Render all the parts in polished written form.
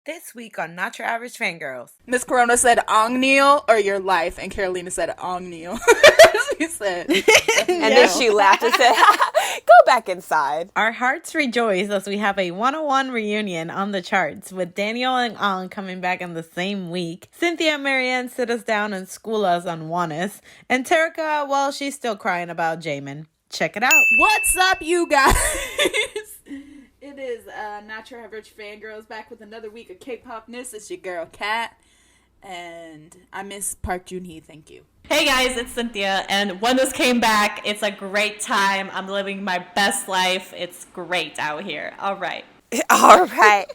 This week on Not Your Average Fangirls. Miss Corona said Ongniel or your life, and Carolina said Ongniel. She said. And then she laughed and said, go back inside. Our hearts rejoice as we have a 101 reunion on the charts with Daniel and Ong coming back in the same week. Cynthia and Maryanne sit us down and school us on ONEUS. And Terica, well, she's still crying about Jamin. Check it out. What's up, you guys? It is Not Your Average Fangirls back with another week of K-Pop-ness. It's your girl, Kat. And I miss Park Joon-hee, thank you. Hey guys, it's Cynthia, and ONEUS came back. It's a great time. I'm living my best life. It's great out here. All right. All right.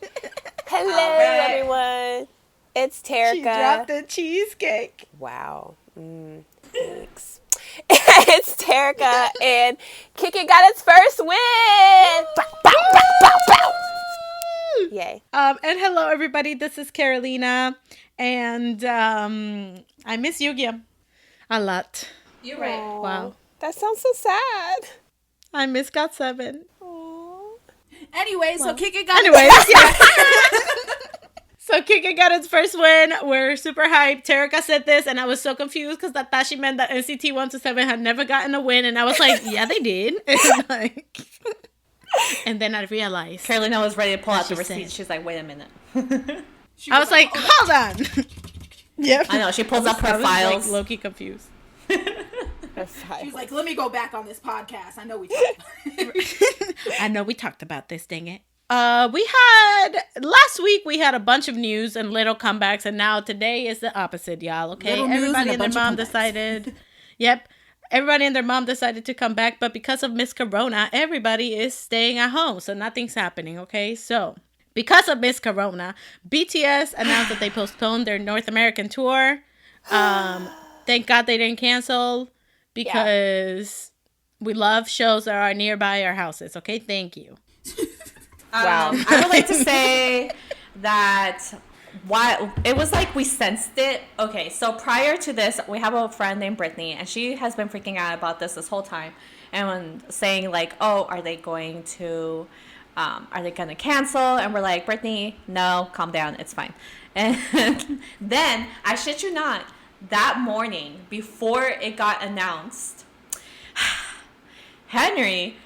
Hello, everyone. It's Terica. She dropped a cheesecake. Wow. Thanks. It's Terica, and Kiki got its first win. Bow, bow, bow, bow, bow. Yay. And hello, everybody. This is Carolina, and I miss Yu-Gi-Oh! A lot. You're right. Aww, wow. That sounds so sad. I miss GOT7. Anyway, Well, so Kiki got So Kiki got its first win. We're super hyped. Terica said this, and I was so confused because I thought she meant that NCT 127 had never gotten a win, and I was like, yeah, they did. And then I realized. Carolina was ready to pull out the She receipt. said. She's like, wait a minute. I was like, hold on. Yep. I know, she pulls up her I was, files. like, low-key confused. She's like, let me go back on this podcast. I know we talked. I know we talked about this, dang it. Last week we had a bunch of news and little comebacks, and now today is the opposite, y'all, okay? Little news Everybody and and a their bunch of mom comebacks. decided, yep, everybody and their mom decided to come back, but because of Miss Corona, everybody is staying at home, so nothing's happening, okay? So, because of Miss Corona, BTS announced that they postponed their North American tour. Thank God they didn't cancel, because we love shows that are nearby our houses, okay? Thank you. Wow. I would like to say that it was like we sensed it. Okay, so prior to this, we have a friend named Brittany, and she has been freaking out about this whole time, and when saying like, oh, are they going to cancel? And we're like, Brittany, no, calm down, it's fine. And then, I shit you not, that morning before it got announced, Henry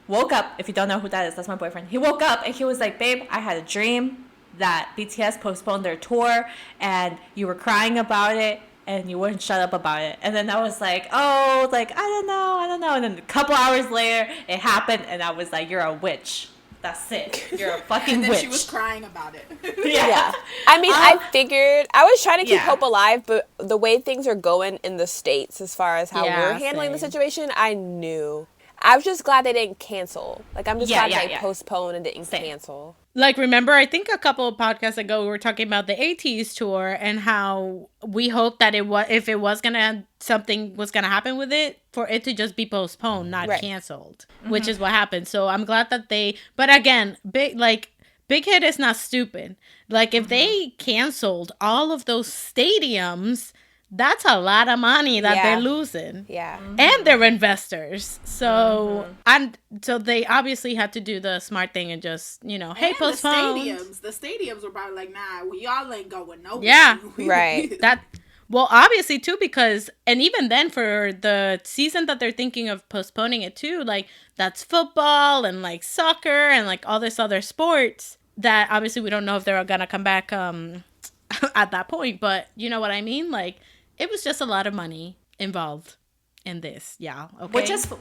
woke up. If you don't know who that is, that's my boyfriend. He woke up and he was like, babe, I had a dream that BTS postponed their tour and you were crying about it and you wouldn't shut up about it. And then I was like, oh, like, I don't know. And then a couple hours later, it happened and I was like, you're a witch. That's it. You're a fucking And then witch. she was crying about it. Yeah. I mean, I figured, I was trying to keep Yeah. hope alive, but the way things are going in the States as far as how Yeah, we're handling the same. situation, I knew. I was just glad they didn't cancel. Like, I'm just glad they yeah. postponed and didn't Same. cancel. Like, remember, I think a couple of podcasts ago, we were talking about the ATEEZ tour and how we hoped that if it was something was gonna happen with it, for it to just be postponed, not Right. canceled, which is what happened. So I'm glad that but again, Big Hit is not stupid. Like, if they canceled all of those stadiums, that's a lot of money that they're losing. Yeah. And they're investors. So so they obviously had to do the smart thing and just, hey, postpone. The stadiums were probably like, nah, y'all ain't going nowhere. Yeah. Right. Well, obviously too, because, and even then for the season that they're thinking of postponing it to, like, that's football and like soccer and like all this other sports that obviously we don't know if they're gonna come back at that point, but you know what I mean? Like, it was just a lot of money involved in this. Yeah. Okay.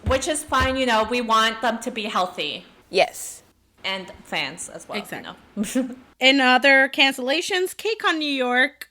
Which is fine, we want them to be healthy. Yes. And fans as well. Exactly. In other cancellations, KCON New York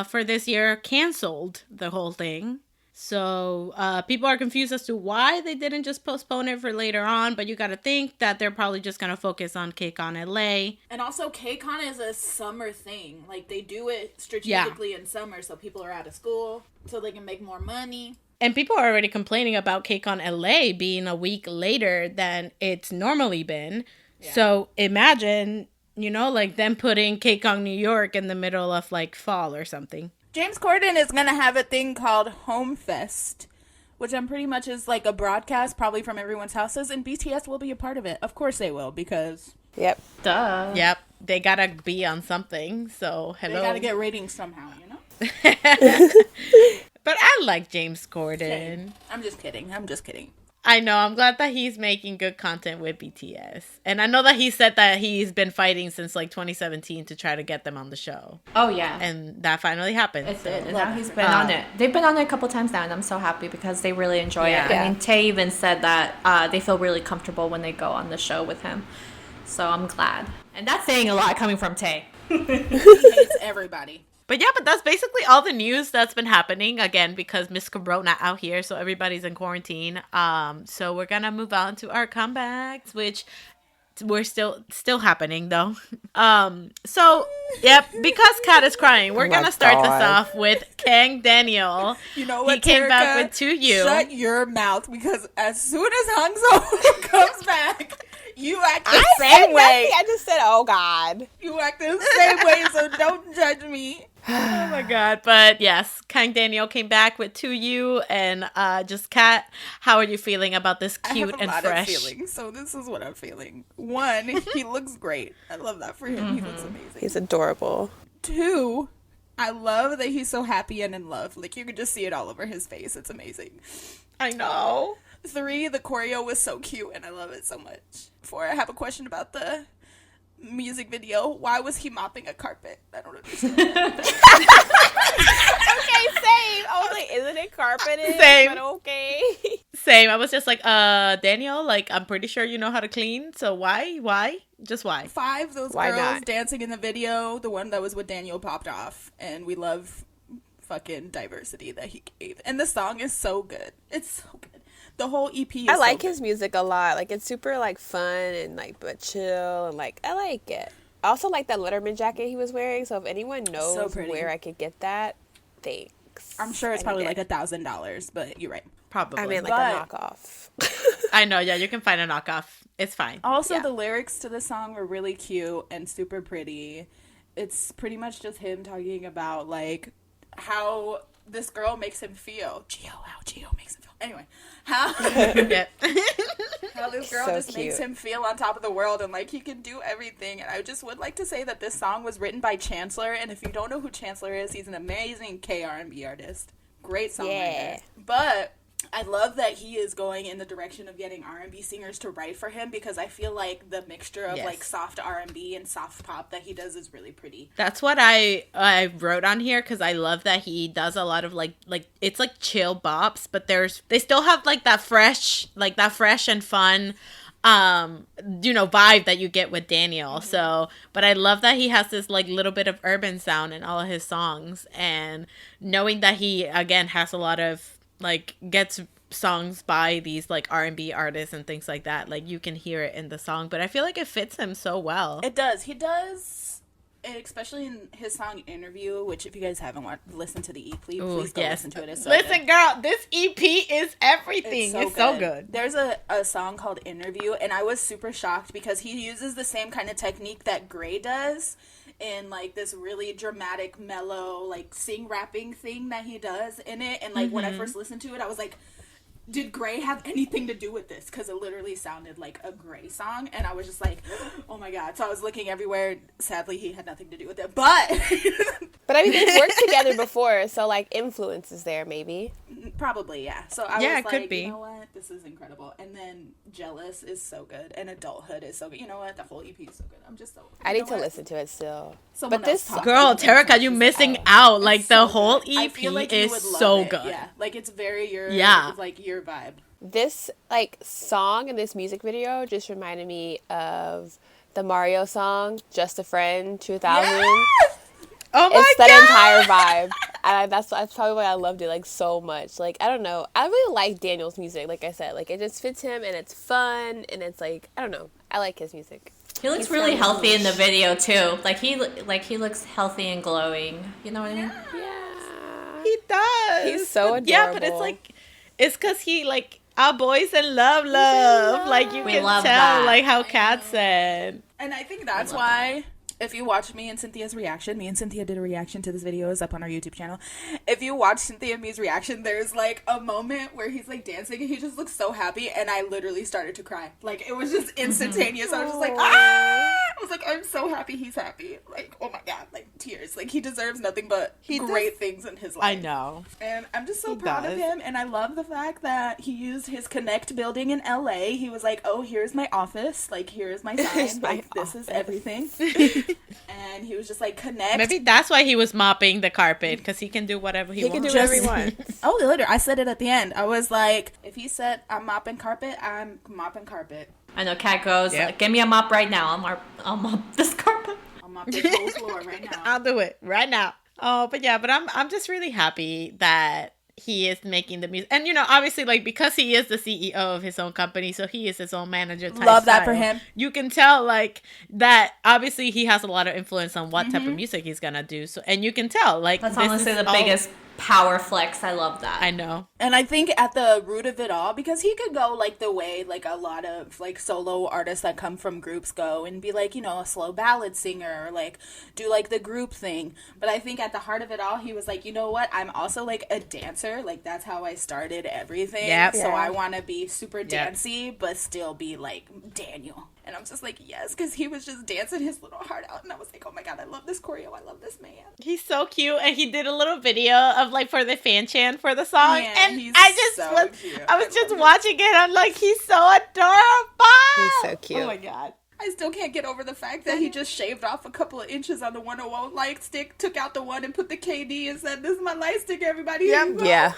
for this year canceled the whole thing. So people are confused as to why they didn't just postpone it for later on, but you got to think that they're probably just going to focus on KCON LA. And also, KCON is a summer thing. Like, they do it strategically in summer so people are out of school, so they can make more money. And people are already complaining about KCON LA being a week later than it's normally been. Yeah. So imagine, like them putting KCON New York in the middle of like fall or something. James Corden is going to have a thing called Home Fest, which I'm pretty much is like a broadcast probably from everyone's houses, and BTS will be a part of it. Of course they will, because Yep. Duh. Yep. They gotta be on something. So hello. They gotta get ratings somehow, you know? But I like James Corden. Same. I'm just kidding. I know. I'm glad that he's making good content with BTS. And I know that he said that he's been fighting since like 2017 to try to get them on the show. Oh, yeah. And that finally happened. It did. And now he's been on it. They've been on it a couple times now, and I'm so happy because they really enjoy it. I mean, Tay even said that they feel really comfortable when they go on the show with him. So I'm glad. And that's saying a lot coming from Tay. He hates everybody. But yeah, but that's basically all the news that's been happening, again, because Miss Corona out here, so everybody's in quarantine. So we're gonna move on to our comebacks, which we're still happening though. So yep, because Kat is crying, we're gonna start this off with Kang Daniel. You know what? He came Terica, back with To You. Shut your mouth, because as soon as Hong Seong comes back, you act the same way. I just said, oh God. You act the same way, so don't judge me. Oh my God. But yes, Kang Daniel came back with To You, and just Kat, how are you feeling about this cute and fresh? I have a lot of feelings, so this is what I'm feeling. One, he looks great. I love that for him. He looks amazing. He's adorable. Two, I love that he's so happy and in love. Like, you can just see it all over his face. It's amazing. I know. 3, the choreo was so cute, and I love it so much. 4, I have a question about the music video. Why was he mopping a carpet? I don't understand. Okay, same. I was like, isn't it carpeted? Same. But okay. Same. I was just like, Daniel, like, I'm pretty sure you know how to clean, so why? Just why? 5, those Why girls not? dancing in the video, the one that was with Daniel popped off, and we love fucking diversity that he gave. And the song is so good. It's so good. The whole EP is I like so his music a lot. Like, it's super, like, fun and, like, but chill. And, like, I like it. I also like that Letterman jacket he was wearing. So if anyone knows pretty. where I could get that, thanks. I'm sure it's probably like it. $1,000, but you're right. Probably. I mean, like But- a knockoff. I know, yeah, you can find a knockoff. It's fine. Also, Yeah. the lyrics to the song were really cute and super pretty. It's pretty much just him talking about, like, how this girl makes him feel. How Gio makes him feel. Anyway, how Yeah. how this girl So just makes cute. him feel on top of the world, and, like, he can do everything. And I just would like to say that this song was written by Chancellor, and if you don't know who Chancellor is, he's an amazing K-R&B artist. Great songwriter. Yeah. But I love that he is going in the direction of getting R&B singers to write for him, because I feel like the mixture of Yes. like soft R&B and soft pop that he does is really pretty. That's what I wrote on here, because I love that he does a lot of like it's like chill bops, but they still have like that fresh and fun vibe that you get with Daniel. So, but I love that he has this like little bit of urban sound in all of his songs, and knowing that he again has a lot of like gets songs by these like R&B artists and things like that, like you can hear it in the song, but I feel like it fits him so well. It does. He does, especially in his song Interview, which if you guys haven't listened to the EP, please go listen to it. It's so Listen, good. girl, this EP is everything. It's so good. There's a song called Interview, and I was super shocked because he uses the same kind of technique that Gray does in like this really dramatic, mellow, like sing rapping thing that he does in it. And like when I first listened to it, I was like, did Gray have anything to do with this? Because it literally sounded like a Gray song, and I was just like, oh my God. So I was looking everywhere. Sadly, he had nothing to do with it, but But I mean, they've worked together before, so like influence is there maybe. probably, yeah. So I Yeah, was it like, could be. you know what? This is incredible. And then Jealous is so good, and Adulthood is so good. You know what? The whole EP is so good. I'm just so. I you need know to what? listen to it still. Someone But else this talk. Girl, You know, Terica, you she's missing out. out. Like It's the so whole good. I EP feel like you is would love so it. good. Yeah, like it's very your vibe. This like song and this music video just reminded me of the Mario song "Just a Friend" 2000. Oh my It's God. that entire vibe, and that's probably why I loved it like so much. Like I don't know, I really like Daniel's music. Like I said, like it just fits him, and it's fun, and it's like I don't know, I like his music. He looks He's really from healthy in the English. video too. Like he looks healthy and glowing. You know what I mean? Yeah, He does. He's so But yeah, but it's adorable. like, it's because he like, our boys in love. Like you We can love tell, that. like how Kat said. And I think that's why if you watch me and Cynthia's reaction, me and Cynthia did a reaction to this video. It's up on our YouTube channel. If you watch Cynthia and me's reaction, there's like a moment where he's like dancing and he just looks so happy, and I literally started to cry. Like, it was just instantaneous. I was just like, ah! I was like, I'm so happy he's happy. Like, oh my god, like tears. Like, he deserves nothing but great things in his life. I know. And I'm just so proud of him, and I love the fact that he used his Connect building in LA. He was like, oh, here's my office. Like, here's my sign. Like, this is everything. And he was just like, Connect. Maybe that's why he was mopping the carpet, because he can do whatever he wants. He can do whatever he wants. Oh, literally, I said it at the end. I was like, if he said I'm mopping carpet, I'm mopping carpet. I know Kat goes, give me a mop right now. I'll mop this carpet. I'll mop this whole floor right now. I'll do it right now. Oh, but yeah, but I'm just really happy that he is making the music. And, you know, obviously, like, because he is the CEO of his own company, so he is his own manager type Love that style, for him. You can tell, like, that obviously he has a lot of influence on what type of music he's gonna do. So, and you can tell, like, that's honestly the biggest power flex. I love that. I know. And I think at the root of it all, because he could go like the way like a lot of like solo artists that come from groups go and be like, you know, a slow ballad singer, or like do like the group thing. But I think at the heart of it all, he was like, you know what, I'm also like a dancer. Like, that's how I started everything. So I want to be super dancey but still be like Daniel. And I'm just like, yes, because he was just dancing his little heart out. And I was like, oh my god, I love this choreo. I love this man. He's so cute. And he did a little video of, like, for the fan chant for the song. Yeah, and I was just watching it. I'm like, he's so adorable. He's so cute. Oh my god. I still can't get over the fact that he just shaved off a couple of inches on the 101 light stick, took out the one and put the KD and said, this is my light stick, everybody. Yep. Yeah.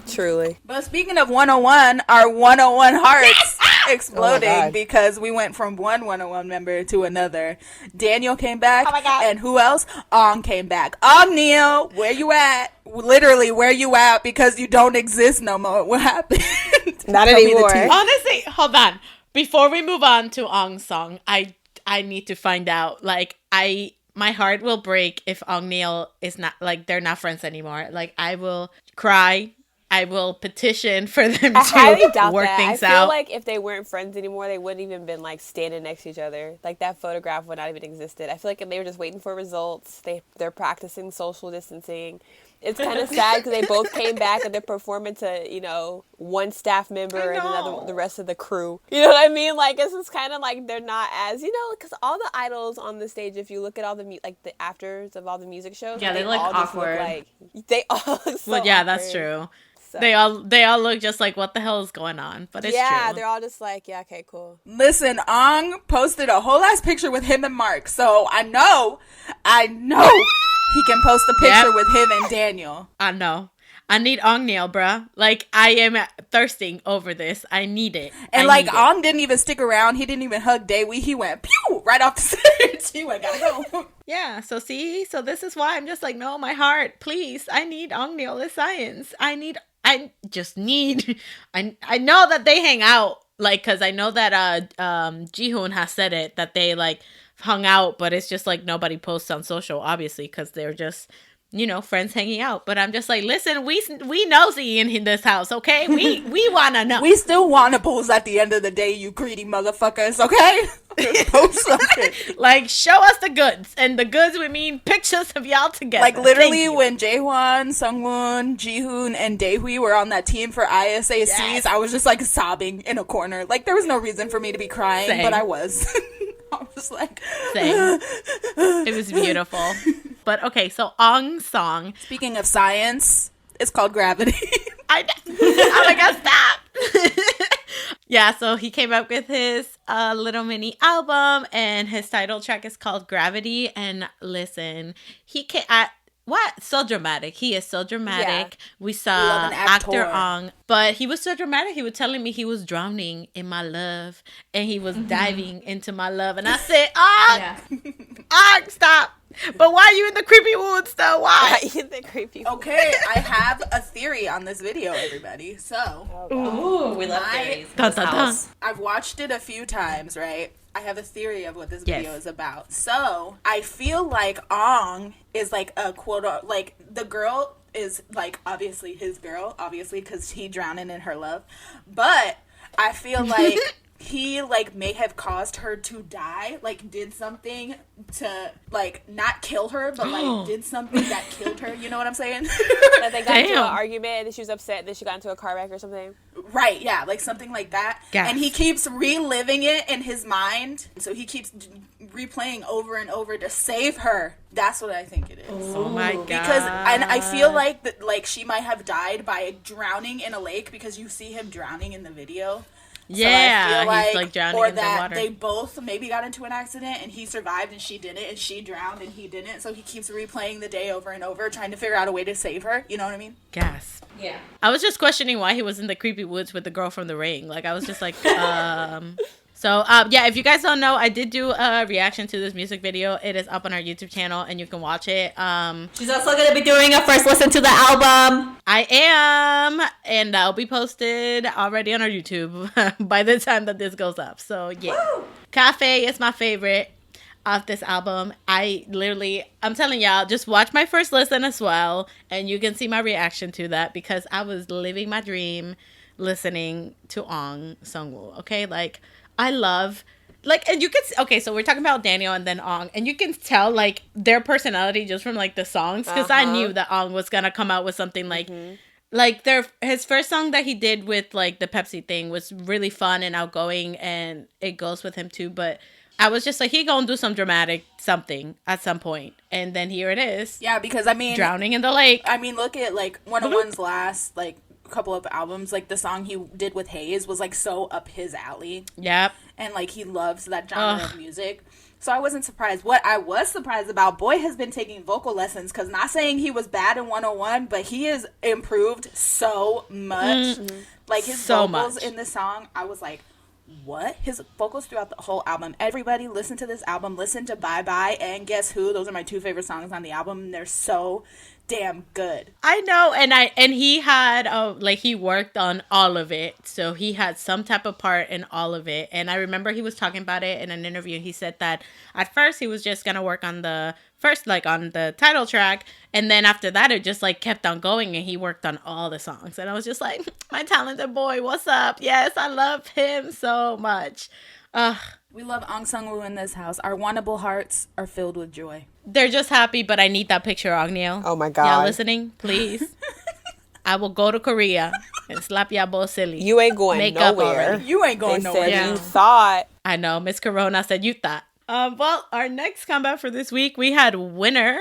Truly. But speaking of 101, our 101 hearts exploding because we went from one 101 member to another. Daniel came back. Oh my God. And who else? Ong came back. Ongniel, where you at? Literally, where you at? Because you don't exist no more. What happened? Not anymore. Honestly, hold on. Before we move on to Ong's song, I need to find out, like, my heart will break if Ongniel is not, like, they're not friends anymore. Like, I will cry. I will petition for them to work things out. I feel like if they weren't friends anymore, they wouldn't even been like standing next to each other. Like, that photograph would not even existed. I feel like if they were just waiting for results. They're practicing social distancing. It's kind of sad because they both came back and they're performing to, you know, one staff member and the rest of the crew. You know what I mean? Like, it's just kind of like they're not as, you know, because all the idols on the stage, if you look at all the, like, the afters of all the music shows. Yeah, they look awkward. They all look so well, yeah, awkward. That's true. So. They all look just like, what the hell is going on? But it's true. Yeah, they're all just like, yeah, okay, cool. Listen, Ong posted a whole ass picture with him and Mark, so I know he can post a picture with him and Daniel. I know. I need Ongniel, bruh. Like, I am thirsting over this. I need it. And like, Ong didn't even stick around. He didn't even hug Daewee. He went pew right off the stage. He went, gotta go. Yeah, so see? So this is why I'm just like, no, my heart, please. I need Ongniel as science. I know that they hang out. Like, because I know that Jihoon has said it, that they, like, hung out, but it's just like nobody posts on social, obviously, because they're just, you know, friends hanging out. But I'm just like, listen, we nosy in this house, okay? We want to know. We still wannables at the end of the day, you greedy motherfuckers, okay? Post something. Like, show us the goods. And the goods, we mean pictures of y'all together. Like, literally, when Jaehwan, Sungwoon, Jihoon, and Daewee were on that team for ISACs, I was just, like, sobbing in a corner. Like, there was no reason for me to be crying, but I was. I was like... Same. It was beautiful. But, okay, so Ong's song. Speaking of science, it's called Gravity. Oh my god, stop! Yeah, so he came up with his little mini album, and his title track is called Gravity. And listen, so dramatic. He is so dramatic. Yeah. We saw actor Ong, but he was so dramatic. He was telling me he was drowning in my love, and he was diving into my love. And I said, Ong, stop. But why are you in the creepy woods, though? Why? In the creepy woods? Okay, I have a theory on this video, everybody. So, ooh, we love theories. I've watched it a few times, right? I have a theory of what this video is about. So, I feel like Ong is like a quote, like the girl is like obviously his girl, obviously, because he drowning in her love. But I feel like he like may have caused her to die, like did something to like not kill her, but like did something that killed her. You know what I'm saying? Like they got into an argument and then she was upset and then she got into a car wreck or something. Right, yeah, like something like that. Yes. And he keeps reliving it in his mind, so he keeps replaying over and over to save her. That's what I think it is. Oh my god! Because and I feel like that, like she might have died by drowning in a lake because you see him drowning in the video. Yeah, so I feel he's like drowning or in the that water. they both maybe got into an accident and he survived and she didn't, and she drowned and he didn't. So he keeps replaying the day over and over, trying to figure out a way to save her. You know what I mean? Gasp. Yeah. I was just questioning why he was in the creepy woods with the girl from The Ring. Like, I was just like, So, yeah, if you guys don't know, I did do a reaction to this music video. It is up on our YouTube channel, and you can watch it. She's also going to be doing a first listen to the album. I am, and that'll be posted already on our YouTube by the time that this goes up. So, yeah. Woo! Cafe is my favorite of this album. I'm telling y'all, just watch my first listen as well, and you can see my reaction to that, because I was living my dream listening to Ong Seong Wu. Okay, like, I love, like, and you can, okay, so we're talking about Daniel and then Ong, and you can tell, like, their personality just from, like, the songs, because I knew that Ong was gonna come out with something, like, like, his first song that he did with, like, the Pepsi thing was really fun and outgoing, and it goes with him, too, but I was just like, he gonna do some dramatic something at some point, and then here it is. Yeah, because, I mean... drowning in the lake. I mean, look at, like, ONEUS last, like, couple of albums, like the song he did with Hayes was like so up his alley. Yep. And like he loves that genre of music. So I wasn't surprised. What I was surprised about, boy has been taking vocal lessons, because not saying he was bad in 101, but he has improved so much. Like his vocals in the song, I was like, what? His vocals throughout the whole album. Everybody listen to this album, listen to Bye Bye, and guess who? Those are my two favorite songs on the album. They're so damn good. I know, and he had like he worked on all of it, so he had some type of part in all of it. And I remember he was talking about it in an interview. He said that at first he was just gonna work on the first, like on the title track, and then after that it just like kept on going, and he worked on all the songs. And I was just like, my talented boy, what's up? Yes, I love him so much. We love Ong Seong Wu in this house. Our Wannable hearts are filled with joy. They're just happy, but I need that picture, Ongniel. Oh my god. Y'all listening? Please. I will go to Korea and slap y'all both silly. You ain't going Makeup nowhere. already. You ain't going They nowhere. said you thought. I know, Miss Corona said you thought. Well, our next comeback for this week, we had Winner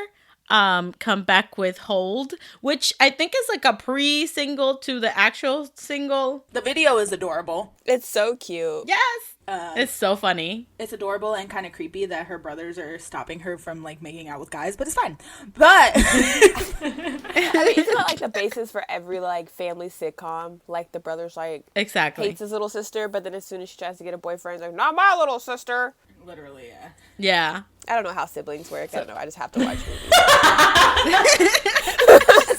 come back with Hold, which I think is like a pre-single to the actual single. The video is adorable. It's so cute. Yes. It's so funny. It's adorable and kind of creepy that her brothers are stopping her from like making out with guys, but it's fine. But I mean, isn't that like the basis for every like family sitcom? Like the brother's like Exactly. hates his little sister, but then as soon as she tries to get a boyfriend, he's like, not my little sister. literally, yeah. Yeah. I don't know how siblings work. I don't know. I just have to watch movies.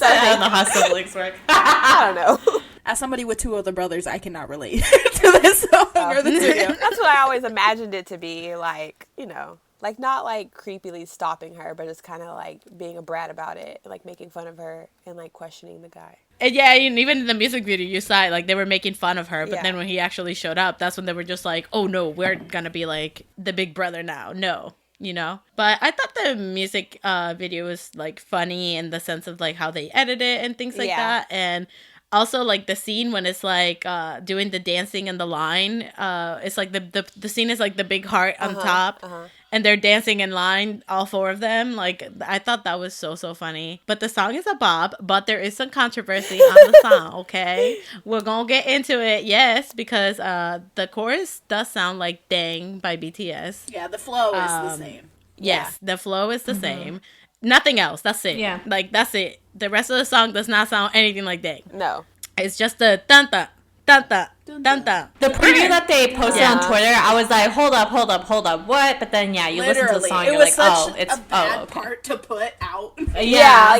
I don't know how siblings work. I don't know. As somebody with two older brothers, I cannot relate to this song or this video. That's what I always imagined it to be, like, you know, like not like creepily stopping her, but just kind of like being a brat about it, like making fun of her and like questioning the guy. And yeah, and even in the music video, you saw it, like they were making fun of her, but Yeah. then when he actually showed up, that's when they were just like, oh no, we're gonna be like the big brother now. No. You know, but I thought the music video was like funny in the sense of like how they edit it and things like that. And also like the scene when it's like doing the dancing in the line, it's like the scene is like the big heart on top and they're dancing in line, all four of them. Like I thought that was so funny. But the song is a bop, but there is some controversy on the song. Okay, we're gonna get into it, yes, because the chorus does sound like Dang by BTS. Yeah, the flow is the same. Yes, the flow is the same. Nothing else. That's it. Yeah. Like, that's it. The rest of the song does not sound anything like Dang. No. It's just the dun-dun, dun-dun, dun-dun. The preview that they posted Yeah. on Twitter, I was like, hold up, what? But then, yeah, you listen to the song, it you're was like, such oh, it's, a bad okay. part to put out. Yeah.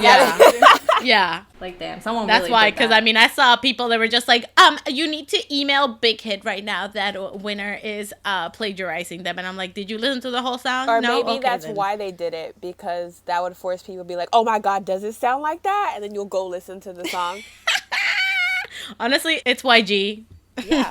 Yeah. Like, damn, someone That's really why, did because that. I mean, I saw people that were just like, you need to email Big Hit right now that Winner is plagiarizing them. And I'm like, did you listen to the whole song? Or No? maybe Okay, that's then. why they did it, because that would force people to be like, oh my god, does it sound like that? And then you'll go listen to the song. Honestly, it's YG. Yeah.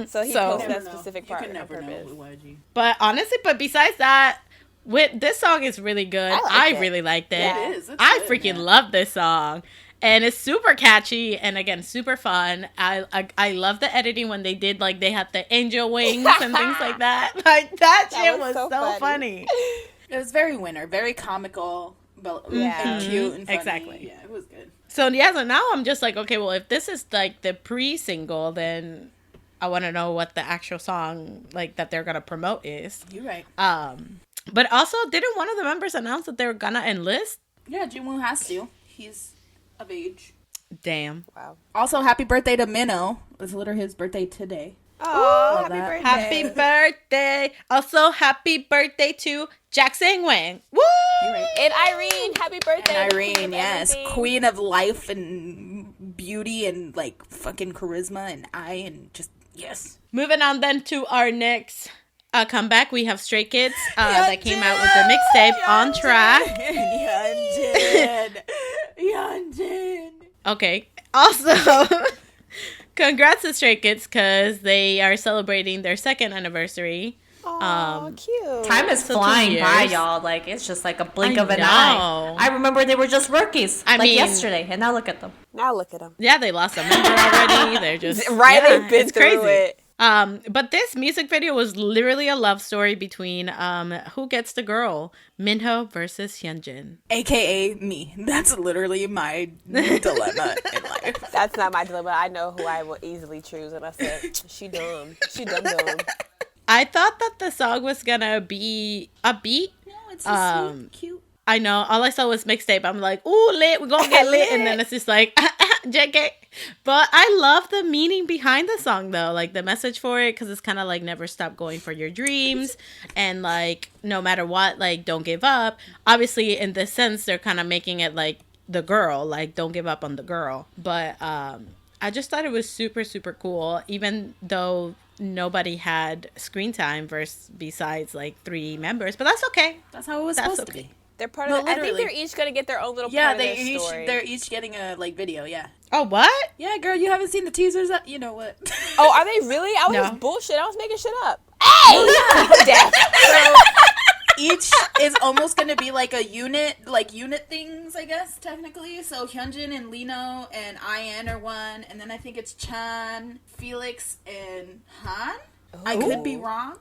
So he So- posted that Never know. specific You part can on never know purpose. with YG. But honestly, besides that, with this song is really good. I like I it. really liked it. Yeah. It is. It's I good, freaking man. love this song. And it's super catchy and again super fun. I love the editing when they did like they had the angel wings and things like that. Like that shit was so funny. It was very winter, very comical, but Yeah. and cute and funny. Exactly. Yeah, it was good. So yeah, so now I'm just like, okay, well if this is like the pre-single, then I want to know what the actual song like that they're gonna promote is. You're right. But also, didn't one of the members announce that they were gonna enlist? Yeah, Junwoo has to. He's of age. Damn. Wow. Also, happy birthday to Minho. It's literally his birthday today. Oh, happy birthday. Happy birthday. Also, happy birthday to Jackson Wang. Woo! You're right. And Irene, happy birthday. And the queen Irene, of yes, everything. queen of life and beauty and like fucking charisma and eye and just yes. Moving on then to our next comeback. We have Stray Kids that came out with the mixtape On Track. Hyunjin. Okay. Also, congrats to Stray Kids because they are celebrating their 2nd anniversary. Oh, cute. Time is So 2 flying by, years. y'all. Like, it's just like a blink I of an know. eye. I remember they were just rookies, I like mean- yesterday, and now look at them. Now look at them. Yeah, they lost a member already. They're just Right, yeah, they've been it's through crazy. it. But this music video was literally a love story between who gets the girl, Minho versus Hyunjin. AKA me. That's literally my dilemma in life. That's not my dilemma. I know who I will easily choose, and I said, she dumb. She dumb. I thought that the song was gonna be upbeat. No, it's just sweet, cute. I know. All I saw was mixtape. I'm like, ooh, lit. We're gonna get lit. And then it's just like, JK. But I love the meaning behind the song, though. Like, the message for it. Because it's kind of like, never stop going for your dreams. And, like, no matter what, like, don't give up. Obviously, in this sense, they're kind of making it, like, the girl. Like, don't give up on the girl. But I just thought it was super, super cool. Even though nobody had screen time besides, like, 3 members. But that's okay. That's how it was That's supposed to okay. be. They're part No, of. I think literally. they're each gonna get their own little Yeah, part of their story. they're each getting a like video. Yeah. Oh, what? Yeah, girl, you haven't seen the teasers. You know what? Oh, are they really? I was No. just bullshit. I was making shit up. Hey! Death. So each is almost gonna be like a unit things, I guess technically. So Hyunjin and Lino and Ian are one, and then I think it's Chan, Felix, and Han. I could be wrong.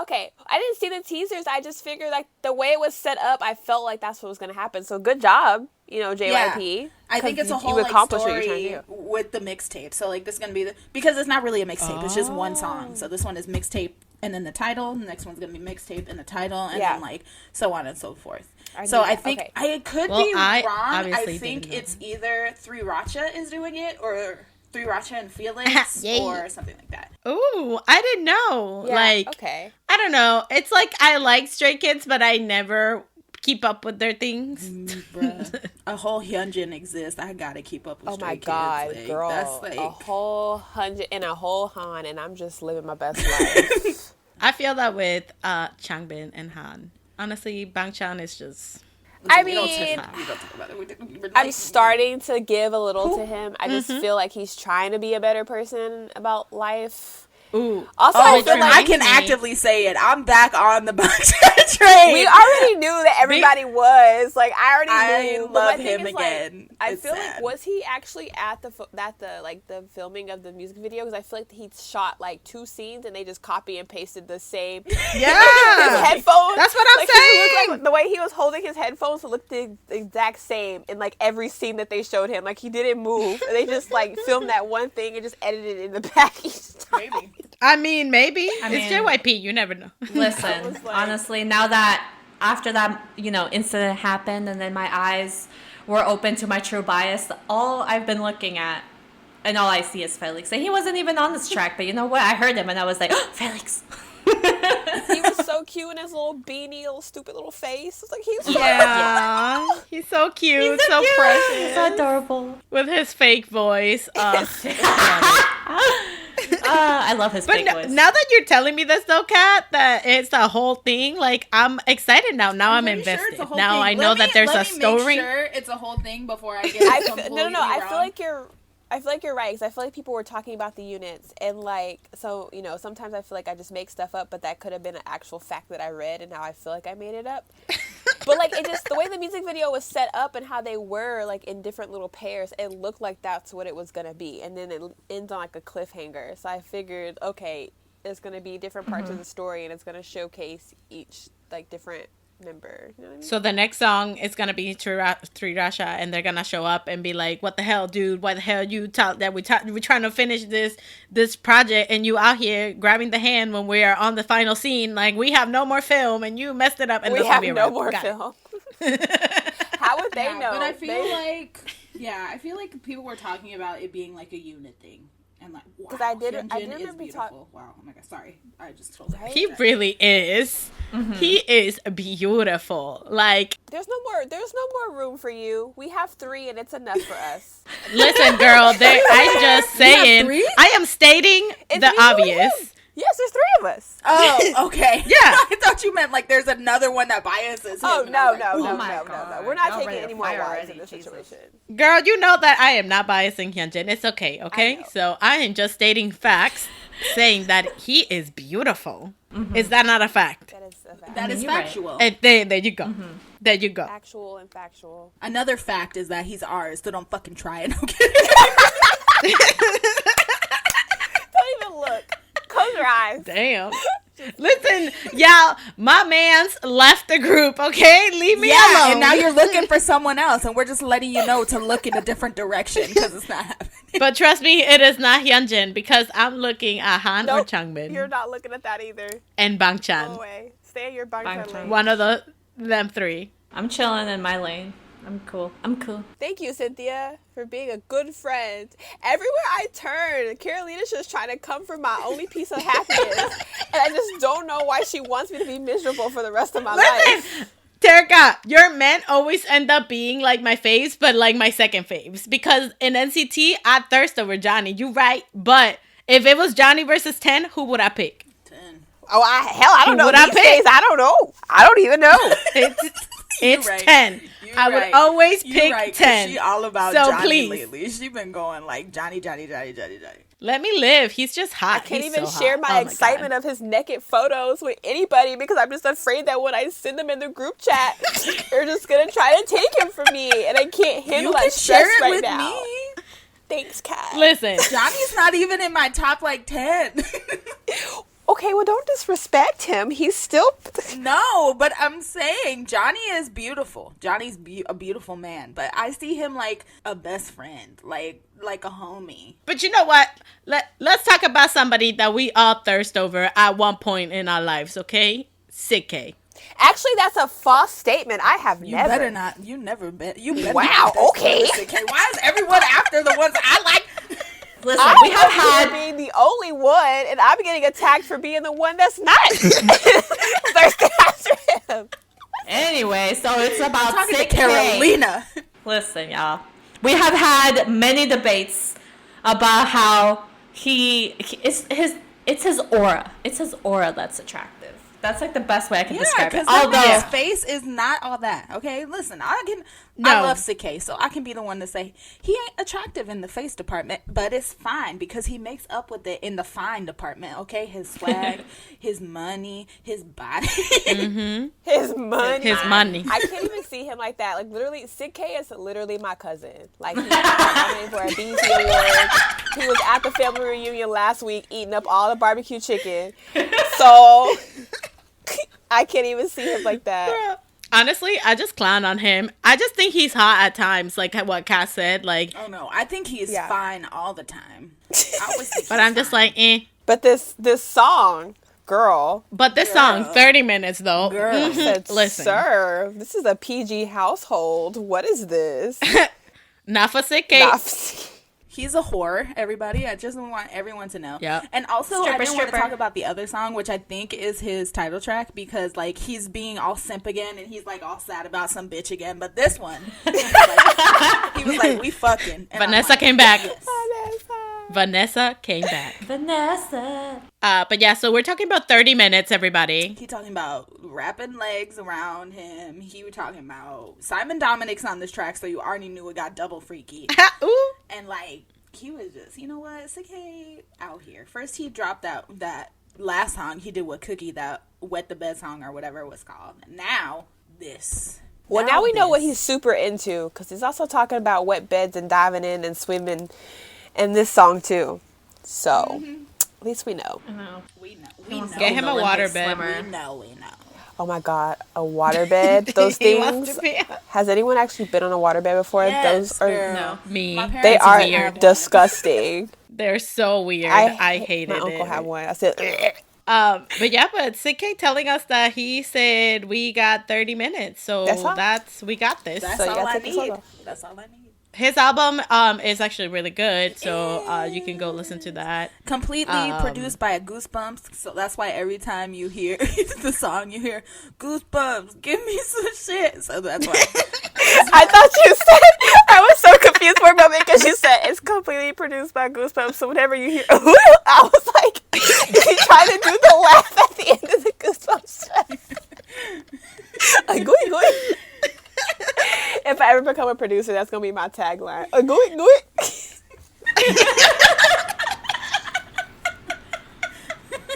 Okay, I didn't see the teasers. I just figured like the way it was set up, I felt like that's what was gonna happen. So good job, JYP. I think it's a 'Cause whole you like, accomplished what you're story trying to do. with the mixtape. So like this is gonna be because it's not really a mixtape. It's just one song. So this one is mixtape and then the title. The next one's gonna be mixtape and the title, and then like so on and so forth. So I think Okay. I could Well, be I wrong. I obviously think didn't know. it's either 3 Racha is doing it or 3 Racha and Felix Yay. or something like that. Ooh, I didn't know. Yeah, Like, okay. I don't know. It's like I like Stray Kids, but I never keep up with their things. Bruh. A whole Hyunjin exists. I gotta keep up with Oh Stray my Kids. god, Like, girl! That's like a whole 100 and a whole Han, and I'm just living my best life. I feel that with Changbin and Han. Honestly, Bangchan is just... I we don't mean, talk about it. We're I'm like- starting to give a little to him. I just feel like he's trying to be a better person about life. Ooh. Also, Oh, I feel like I can actively say it. I'm back on the Bangchan train. we already knew that everybody was. Like, I already I knew. But my love thing him is, like, again. I It's feel sad. like, was he actually at the filming of the music video? Because I feel like he shot like 2 scenes and they just copy and pasted the same. His Yeah! headphones. That's what I'm like, he looked saying! like, the way he was holding his headphones looked the exact same in like every scene that they showed him. Like, he didn't move. They just like filmed that one thing and just edited it in the back each time. Maybe. I mean, maybe. I It's mean- JYP. You never know. Listen, was like- honestly, now that after that, incident happened and then my eyes were open to my true bias, all I've been looking at and all I see is Felix. And he wasn't even on this track, but you know what? I heard him and I was like, oh, Felix. He was so cute in his little beanie, little stupid little face. It's like he's so Yeah. He's so cute. So He's precious. so adorable. With his fake voice. I love his But big voice. now that you're telling me this, though, Kat, that it's the whole thing, like, I'm excited now. Now I'm pretty invested. sure it's a whole Now thing. I know that there's a story. Make sure it's a whole thing before I get No. completely I wrong. feel like you're I feel like you're right, because I feel like people were talking about the units, and like, so, you know, sometimes I feel like I just make stuff up, but that could have been an actual fact that I read, and now I feel like I made it up. But like, it just, the way the music video was set up and how they were like in different little pairs, it looked like that's what it was gonna be, and then it ends on like a cliffhanger. So I figured, okay, it's gonna be different parts of the story, and it's gonna showcase each like different member. You know what I mean? So the next song is gonna be Three Rasha, and they're gonna show up and be like, "What the hell, dude? Why the hell you talk that we're trying to finish this project, and you out here grabbing the hand when we are on the final scene? Like, we have no more film, and you messed it up, and We this have will be a no wrap." more Got it. film. How would they know? But I feel They- like, I feel like people were talking about it being like a unit thing. And like, wow, 'Cause I did Hyunjin is remember beautiful. Wow, oh my god, sorry. I just told Right? He really is. He is beautiful. Like, There's no more room for you. We have 3, and it's enough for us. listen, girl, I'm just saying. three? I am stating It's the me, you, and obvious. him. Yes, there's 3 of us. Oh, okay. Yeah. I thought you meant like there's another one that biases him. Oh, And I was no. like, my No. God. We're not Y'all taking ready any to more fire wives already, in this Jesus. situation. Girl, you know that I am not biasing Hyunjin. It's okay, I okay? know. So I am just stating facts, saying that he is beautiful. Is that not a fact? That is a fact. That is you're right. factual. And there you go. There you go. Actual and factual. Another fact is that he's ours, so don't fucking try it. Okay. Don't even look. Close your eyes. Damn. Listen, y'all, my man's left the group, okay? Leave me Yeah, alone. and now you're looking for someone else, and we're just letting you know to look in a different direction because it's not happening. But trust me, it is not Hyunjin because I'm looking at Han or Nope. Changmin You're not looking at that either. and Bangchan. Go away. Stay in your bunk Bangchan. lane. One of them 3. I'm chilling in my lane. I'm cool. Thank you, Cynthia, for being a good friend. Everywhere I turn, Carolina's just trying to come for my only piece of happiness. And I just don't know why she wants me to be miserable for the rest of my life. Listen, Terika, your men always end up being like my faves, but like my second faves. Because in NCT, I thirst over Johnny. You right. But if it was Johnny versus 10, who would I pick? 10. Oh, I don't know. Would I These pick? days, I don't know. I don't even know. It's right. 10. You're I would right. always You're pick right, 'cause 10. She all about So Johnny please. lately. She been going like Johnny. Let me live. He's just hot. I can't He's even so share hot. my Oh excitement God. of his naked photos with anybody because I'm just afraid that when I send them in the group chat, they're just gonna try to take him from me, and I can't handle You that can stress share it right with now. me. Thanks, Kat. Listen. Johnny's not even in my top like 10. Okay, well, don't disrespect him. He's still. No, but I'm saying Johnny is beautiful. Johnny's a beautiful man, but I see him like a best friend, like a homie. But you know what? Let's talk about somebody that we all thirst over at one point in our lives, okay? Sik-K. Actually, that's a false statement. I have You never. better not. You never bet. You better Wow, not be okay. thirsty over 6K. Why is everyone after the ones I like? Listen, I we have had being the only one, and I'm getting attacked for being the one that's not thirsty after him. anyway, so it's about Talking to Sik-K. Carolina. Listen, y'all. We have had many debates about how it's his aura. It's his aura that's attractive. That's like the best way I can Yeah, describe it. because that Although man's face is not all that. Okay, listen, I No. love Sik-K, so I can be the one to say he ain't attractive in the face department, but it's fine because he makes up with it in the fine department. Okay, his swag, his money, his body. His money. His money. I can't even see him like that. Like, literally, Sik-K is literally my cousin. Like, he got nominated for a BET Award. He was at the family reunion last week eating up all the barbecue chicken. So, I can't even see him like that. Honestly, I just clown on him. I just think he's hot at times, like what Cass said. Like, Oh no, I think he is Yeah. fine all the time. I always think but he's I'm just fine. like, eh. But this song, girl, But this song, 30 minutes though. Girl. said, Listen. sir, this is a PG household. What is this? Not for Sik-K. He's a whore, everybody. I just want everyone to know. Yeah. And also, I didn't want to Stripper. talk about the other song, which I think is his title track, because, like, he's being all simp again, and he's, like, all sad about some bitch again. But this one, he was like, we fucking. And I'm Vanessa like, came back. yes. Vanessa came back. Vanessa. But yeah, so we're talking about 30 minutes, everybody. He talking about wrapping legs around him. He was talking about Simon Dominic's on this track, so you already knew it got double freaky. Ooh. And, like, he was just, you know what, Sik-K out here. First he dropped out that last song he did with Cookie, that Wet the Bed song or whatever it was called. Now this. Well, now we know what he's super into, because he's also talking about wet beds and diving in and swimming in this song too. So at least we know. I know. We know. We know. Get him a water bed. swimmer. We know. Oh my God, a waterbed. Those He wants things. to be- Has anyone actually been on a waterbed before? Yes, Those are girl. No, me. My parents they are have one. disgusting. They're so weird. I hated my it. uncle had one. I said, But Sik-K telling us that he said we got 30 minutes, so we got this. That's So you all gotta I take the need. photo. That's all I need. His album is actually really good, so you can go listen to that. Completely produced by Goosebumps, so that's why every time you hear the song, you hear Goosebumps, give me some shit. So that's why. I thought you said, I was so confused for a moment because you said it's completely produced by Goosebumps. So whenever you hear, I was like, is he trying to do the laugh at the end of the Goosebumps track? Like, go. If I ever become a producer, that's going to be my tagline. Go.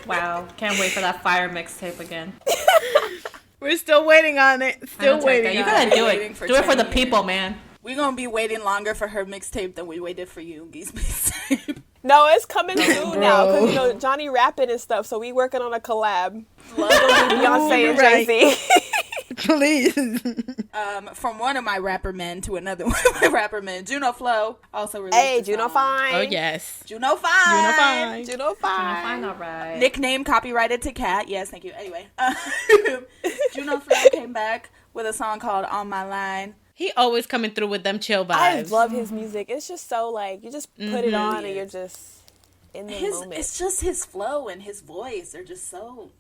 Wow, can't wait for that Fire mixtape again. We're still waiting on it. Still waiting. You on gotta it. do Waiting it. for Do it for 10 the years. people, man. We're going to be waiting longer for her mixtape than we waited for Yoongi's mixtape. No, it's coming soon now Bro. because, Johnny rapping and stuff. So we working on a collab. Love Beyonce and right. Jay-Z. Please. From one of my rapper men to another one of my rapper men, Junoflo also released Hey, a Juno song. Fine. Oh, yes. Juno Fine. Juno Fine, Fine. all right. Nickname copyrighted to Cat. Yes, thank you. Anyway, Junoflo came back with a song called On My Line. He always coming through with them chill I vibes. love his music. It's just so like you just put it on and you're just in the moment. It's just his flow and his voice are just so.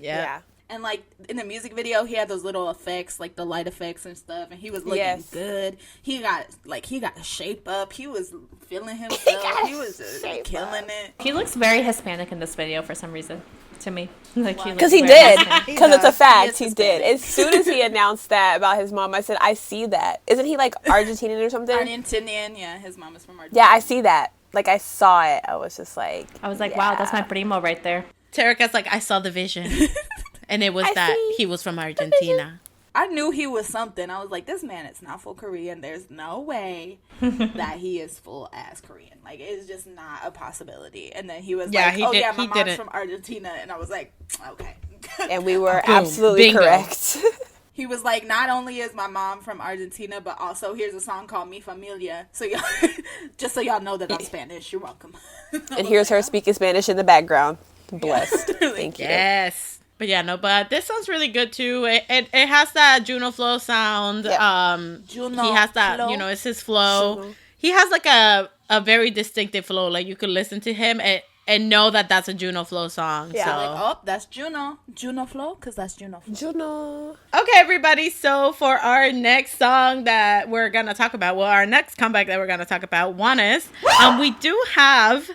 Yeah. And like in the music video, he had those little effects, like the light effects and stuff, and he was looking good. He got a shape up. He was feeling himself. He was just killing it. He looks very Hispanic in this video for some reason. To me, like Because he very did. Hispanic. Because it's a fact. He He is did. As soon as he announced that about his mom, I said, I see that. Isn't he like Argentinian or something? Argentinian, yeah. His mom is from Argentina. Yeah, I see that. Like I saw it. I was just like, I was like, wow, that's my primo right there. Terika's like, I saw the vision. And it was he was from Argentina. I knew he was something. I was like, this man is not full Korean. There's no way that he is full ass Korean. Like, it's just not a possibility. And then he was Yeah, like, he oh did- yeah, my he mom's didn't. from Argentina. And I was like, okay. and we were Boom. absolutely Bingo. correct. He was like, not only is my mom from Argentina, but also here's a song called Mi Familia. So y'all, just so y'all know that I'm Spanish. You're welcome. And here's her speaking Spanish in the background. Blessed. Thank you. Yes. But yeah, no, but this sounds really good too. It has that Junoflo sound. Yep. He has that, it's his flow. Juno. He has like a very distinctive flow. Like you could listen to him and know that that's a Junoflo song. Yeah. So. Like, oh, that's Juno Flow, because that's Juno Flow. Juno. Okay, everybody. So for our next song that we're gonna talk about, our next comeback that we're gonna talk about, ONEUS. We do have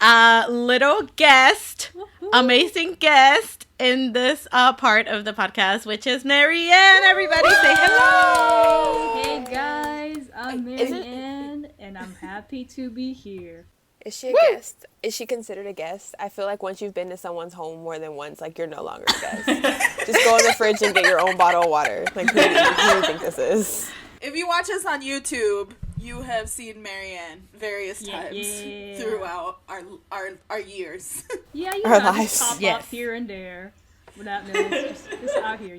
a little guest, amazing guest in this part of the podcast, which is Maryanne. Everybody, say hello. Hey guys, I'm Maryanne, and I'm happy to be here. Is she a guest? Is she considered a guest? I feel like once you've been to someone's home more than once, like you're no longer a guest. Just go in the fridge and get your own bottle of water. Like who do you think this is? If you watch us on YouTube, you have seen Maryanne various times throughout our years. Yeah, Our just lives. pop Yes. up here and there without notice. Just out here,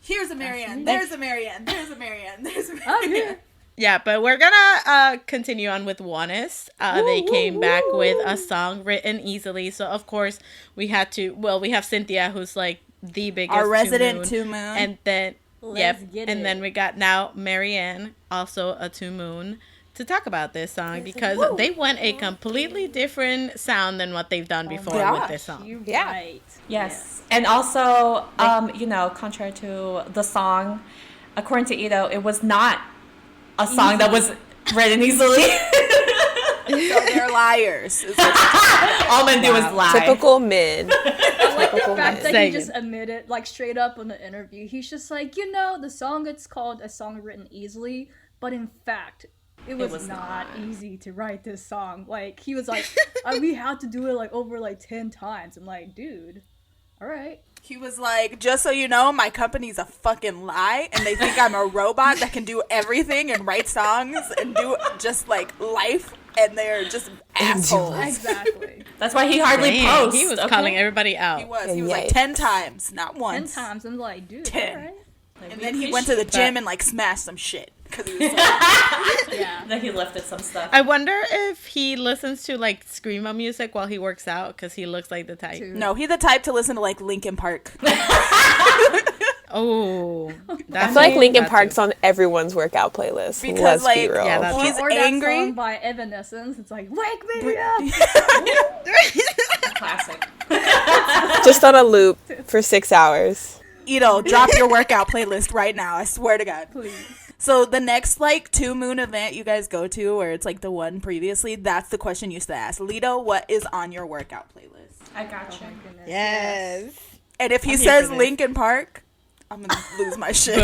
Here's a Maryanne. There's a Maryanne. There's a Maryanne. There's a Maryanne. I'm here. Yeah, but we're gonna continue on with ONEUS. They came back with a song written easily, so of course we had to. Well, we have Cynthia, who's like the biggest, Our resident 2 2 Moon. and then Let's get and it. then we got now Maryanne, also a 2 Moon, to talk about this song because they went a completely different sound than what they've done before with this song. You're Yeah. right. Yes. And also, contrary to the song, according to Ito, it was not a song that was written easily. So they're liars. is what All men do is lie. Typical men. I like the Typical fact men. that he just admitted, like straight up in the interview, he's just like, the song it's called A Song Written Easily, but in fact, It was not easy to write this song. Like, he was like, we had to do it like over like 10 times. I'm like, dude, all right. He was like, just so you know, my company's a fucking lie, and they think I'm a robot that can do everything and write songs and do just like life, and they're just assholes. Exactly. That's why he hardly posts. He was calling everybody out. He was like 10 times, not 10 once. times. I'm like, dude, 10. all right. And then he went to the gym and like smashed some shit. Cause he was so Yeah. Then he lifted some stuff. I wonder if he listens to like screamo music while he works out, because he looks like the type. No, he's the type to listen to like Linkin Park. Oh, I feel like Linkin Park's on everyone's workout playlist. Because, Let's like, be real. yeah, that's- He's or angry. That song by Evanescence. It's like, wake me up. Classic. Just on a loop for 6 hours. Ito, drop your workout playlist right now. I swear to God. Please. So the next like 2 moon event you guys go to, or it's like the one previously, that's the question you used to ask. Lito, what is on your workout playlist? I got you. Goodness. Yes. And if he I'm here says for this. Linkin Park, I'm gonna lose my shit.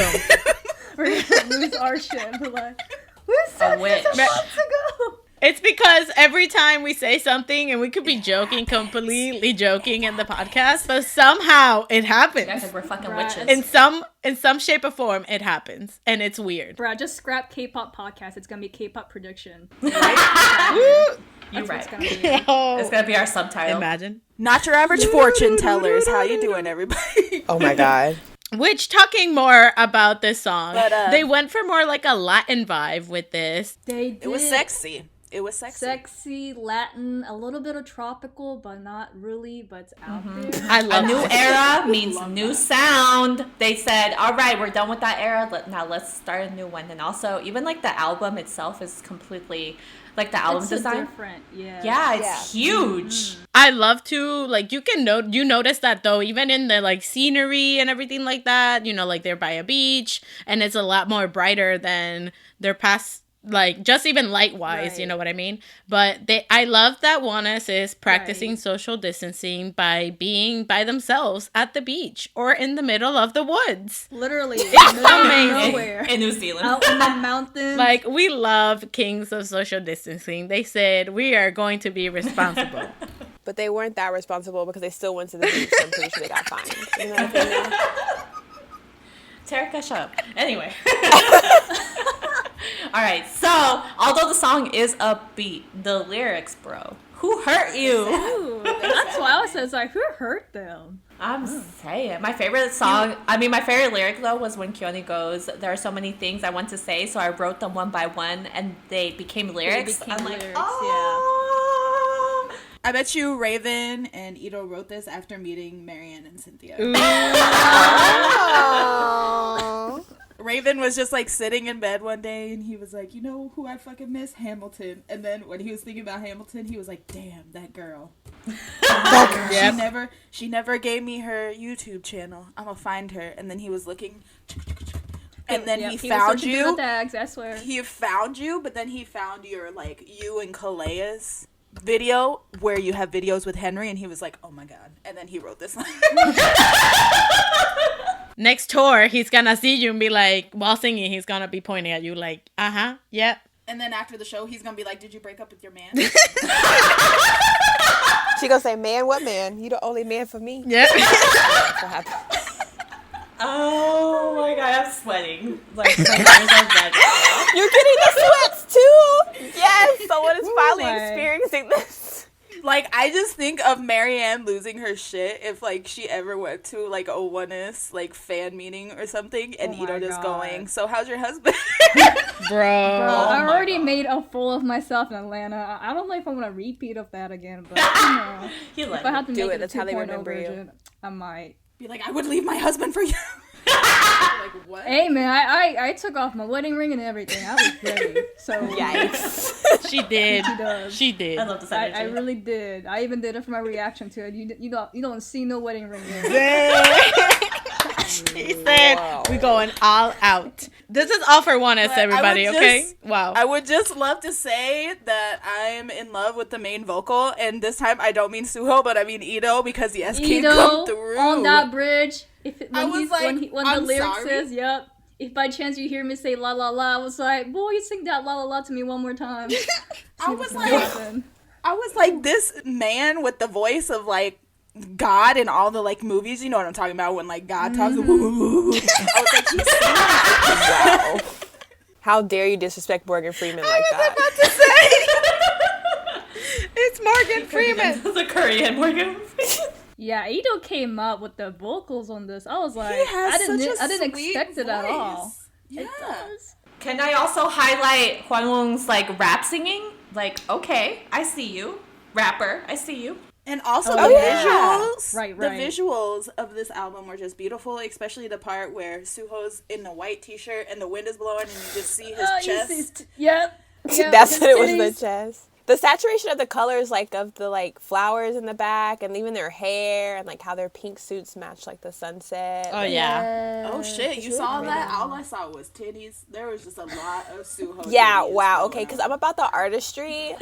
We're gonna lose our shit. We're like, we said A witch. this a month ago. It's because every time we say something, and we could be joking, completely joking in the podcast, but somehow it happens. You guys like we're fucking Right. witches. In some shape or form, it happens, and it's weird. Bruh, just scrap K-pop podcast. It's gonna be K-pop prediction. Woo! You're That's right. what's gonna be. Oh, It's gonna be our subtitle. imagine. Not your average fortune tellers. How you doing, everybody? Oh my god. Which, talking more about this song, But, they went for more like a Latin vibe with this. They did. It was sexy. It was sexy. Sexy, Latin, a little bit of tropical, but not really, but it's out there. I A love new it. era means new sound. They said, all right, we're done with that era. Now let's start a new one. And also, even like the album itself is completely, like the album It's design. different, yeah. Yeah, it's huge. I love to, like, you notice that though, even in the like scenery and everything like that, you know, like they're by a beach, and it's a lot more brighter than their past, like just even light wise, you know what I mean? But I love that ONEUS is practicing social distancing by being by themselves at the beach or in the middle of the woods. Literally, in the middle of amazing. nowhere. In New Zealand. Out in the mountains. Like, we love kings of social distancing. They said we are going to be responsible. But they weren't that responsible because they still went to the beach, so I'm pretty sure they got fined. You know what I mean? Tarika, shut up. Anyway. All right. So, although the song is upbeat, the lyrics, bro, who hurt you? Ooh, that's why I was like, who hurt them? I'm saying. My favorite song, my favorite lyric, though, was when Keone goes, there are so many things I want to say, so I wrote them one by one, and they became lyrics. became I'm like, lyrics, oh. I bet you Raven and Ito wrote this after meeting Maryanne and Cynthia. Raven was just like sitting in bed one day and he was like, you know who I fucking miss? Hamilton. And then when he was thinking about Hamilton, he was like, damn, that girl. Yep. She never gave me her YouTube channel. I'm gonna find her. And then he was looking, and then Yep, he was found searching you. through the tags, I swear. He found you, but then he found your like you and Kalea's video where you have videos with Henry, and he was like, oh my god. And then he wrote this line. Next tour, he's gonna see you and be like, while singing, he's gonna be pointing at you like, yep. And then after the show, he's gonna be like, did you break up with your man? She gonna say, man, what man? You the only man for me. Yep. That's what happened. Oh my god, I'm sweating. Like, my ears are red. You're getting the sweats too. Yes, someone is finally my. experiencing this. Like, I just think of Maryanne losing her shit if, like, she ever went to, like, a ONEUS, like, fan meeting or something, and Oh my Ito just God. going, so how's your husband? Bro. Bro, Oh I my already God. made a fool of myself in Atlanta. I don't know if I'm gonna repeat of that again, but you know, He if let I me. have to Do make it, it a that's how they 2.0 remember you. version, I might. Be like, I would leave my husband for you. Like, what? Hey man, I took off my wedding ring and everything. I was ready. So Yikes. She did. She does. She did. I love this I energy. really did. I even did it for my reaction to it. You don't see no wedding ring there. She said, we going all out. This is all for ONEUS, But I everybody, would okay? just- Wow. I would just love to say that I'm in love with the main vocal, and this time I don't mean Suho, but I mean Ito, because yes, King come Ito through. on that bridge. If it, I when was he's, like, when the I'm lyrics sorry. says, "Yep, if by chance you hear me say la la la, I was like, boy, you sing that la la la to me one more time. I was like, this man with the voice of like God in all the like movies, you know what I'm talking about when like God talks. I was like, he's Wow. How dare you disrespect Morgan Freeman like that? about to say. It's Morgan Freeman. The Korean Morgan Freeman. Yeah, Ito came up with the vocals on this. I was like, He has I didn't sweet expect it at all. voice. Yeah. It does. Can I also highlight Hwan Woong's like rap singing? Like, okay, I see you, rapper, I see you. And also Oh, the yeah. visuals. Right. The visuals of this album were just beautiful, especially the part where Suho's in a white t-shirt and the wind is blowing and you just see his chest. Yep. That's what it was, the chest. The saturation of the colors, like, of the, like, flowers in the back, and even their hair, and, like, how their pink suits match, like, the sunset. Oh, yeah. Oh shit, you saw that? All I saw was titties. There was just a lot of Suho Yeah, titties wow, going okay, on. because I'm about the artistry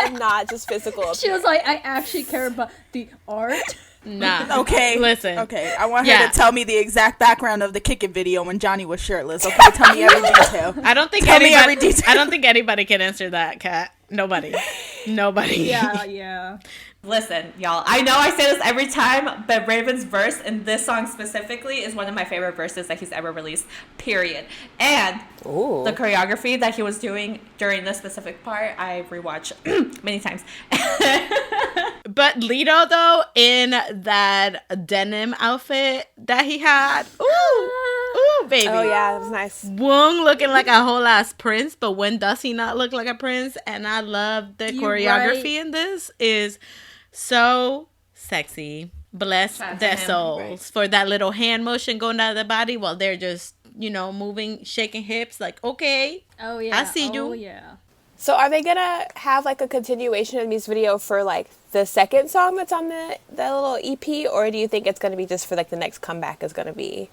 and not just physical She was like, I actually care about the art. Nah. Okay. Listen. Okay, I want her Yeah. to tell me the exact background of the Kick It video when Johnny was shirtless. Okay, tell me every detail. I don't think Tell me every anybody. detail. I don't think anybody can answer that, Kat. Nobody. Yeah. Listen, y'all, I know I say this every time, but Raven's verse in this song specifically is one of my favorite verses that he's ever released, period. And Ooh. the choreography that he was doing during this specific part, I rewatched many times. But Lito, though, in that denim outfit that he had, ooh, baby. Oh, yeah, it was nice. Woong looking like a whole ass prince, but when does he not look like a prince? And I love the You're choreography right. in this is so sexy. Bless Shout out to their him. souls for that little hand motion going down the body while they're just, moving, shaking hips. Like, okay, Oh yeah. I see you. Oh yeah. So are they gonna have like a continuation of music video for like the second song that's on the little EP, or do you think it's gonna be just for like the next comeback is gonna be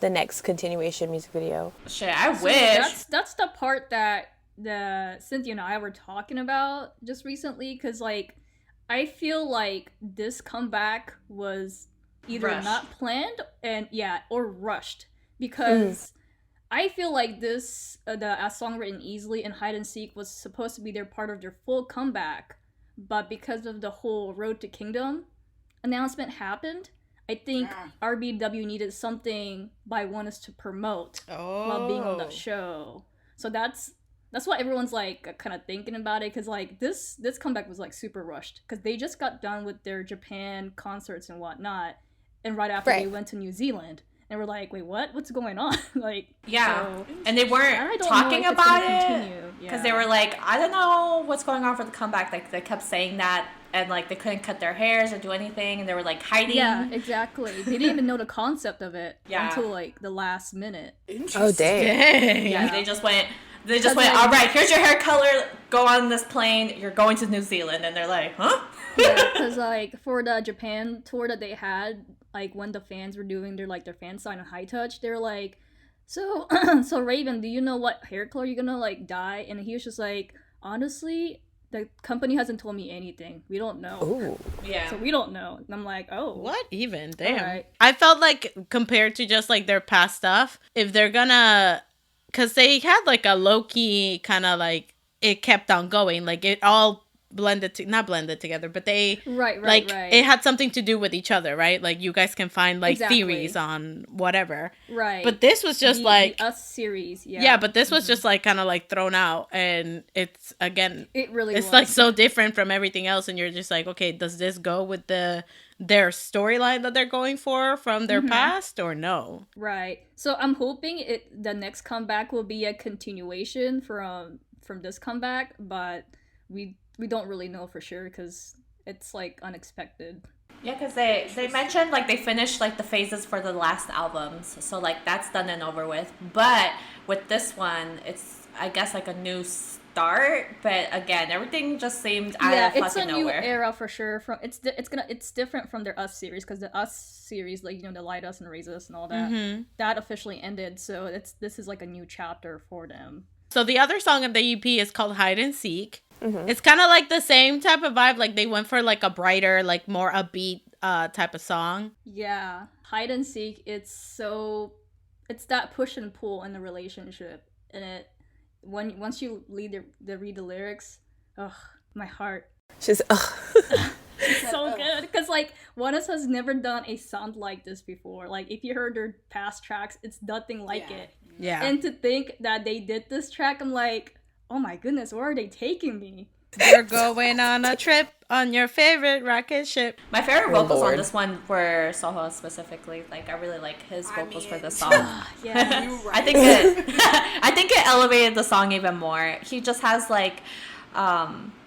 the next continuation music video? Shit, I So wish. that's the part that the Cynthia and I were talking about just recently, because like I feel like this comeback was either Rushed. not planned or rushed, because I feel like this the A Song Written Easily and Hide and Seek was supposed to be their part of their full comeback, but because of the whole Road to Kingdom announcement happened, I think RBW needed something by ONEUS to promote while being on the show. So that's why everyone's like kind of thinking about it, because like this comeback was like super rushed, because they just got done with their Japan concerts and whatnot, and right after they went to New Zealand, and we're like, wait, what's going on? Like, Yeah, so, and they I weren't don't talking know if it's gonna about it continue. because they were like, I don't know what's going on for the comeback. Like they kept saying that, and like they couldn't cut their hairs or do anything, and they were like hiding. Yeah, exactly. They didn't even know the concept of it Yeah. until like the last minute. Oh, dang. Dang. Yeah, they just went. That's All like- right, here's your hair color. Go on this plane. You're going to New Zealand, and they're like, huh? Yeah, because like for the Japan tour that they had, like when the fans were doing their fan sign on High Touch, they were like, so Raven, do you know what hair color you're gonna like dye? And he was just like, honestly, the company hasn't told me anything. We don't know. Ooh. Yeah. So we don't know. And I'm like, oh, What even? Damn. Alright. I felt like compared to just like their past stuff, if they're gonna, because they had like a low key kind of like it kept on going, like it all not blended together, but they Right, it had something to do with each other, right? Like you guys can find like Exactly. theories on whatever. right. But this was just like the Us series, yeah. yeah, but this was just like kind of like thrown out, and it's again it really it's was. like so different from everything else, and you're just like, okay, does this go with their storyline that they're going for from their past or no? Right. So I'm hoping the next comeback will be a continuation from this comeback, but we don't really know for sure because it's like unexpected. Yeah, because they mentioned like they finished like the phases for the last albums, so like that's done and over with. But with this one, it's I guess like a new start. But again, everything just seemed out of it's a fucking new nowhere. era for sure. It's different from their Us series, because the Us series, like the Light Us and Raise Us and all that, that officially ended. So this is like a new chapter for them. So the other song of the EP is called Hide and Seek. It's kind of like the same type of vibe. Like they went for like a brighter, like more upbeat type of song. Yeah, Hide and Seek. It's it's that push and pull in the relationship, and once you read the lyrics, ugh, my heart. She's It's so good because like ONEUS has never done a sound like this before. Like if you heard their past tracks, it's nothing like it. Yeah. And to think that they did this track, I'm like, oh my goodness, where are they taking me? You're going on a trip on your favorite rocket ship. My favorite vocals Lord. on this one were Soho specifically. Like I really like his vocals for this song. Yeah. You're right. I think it elevated the song even more. He just has like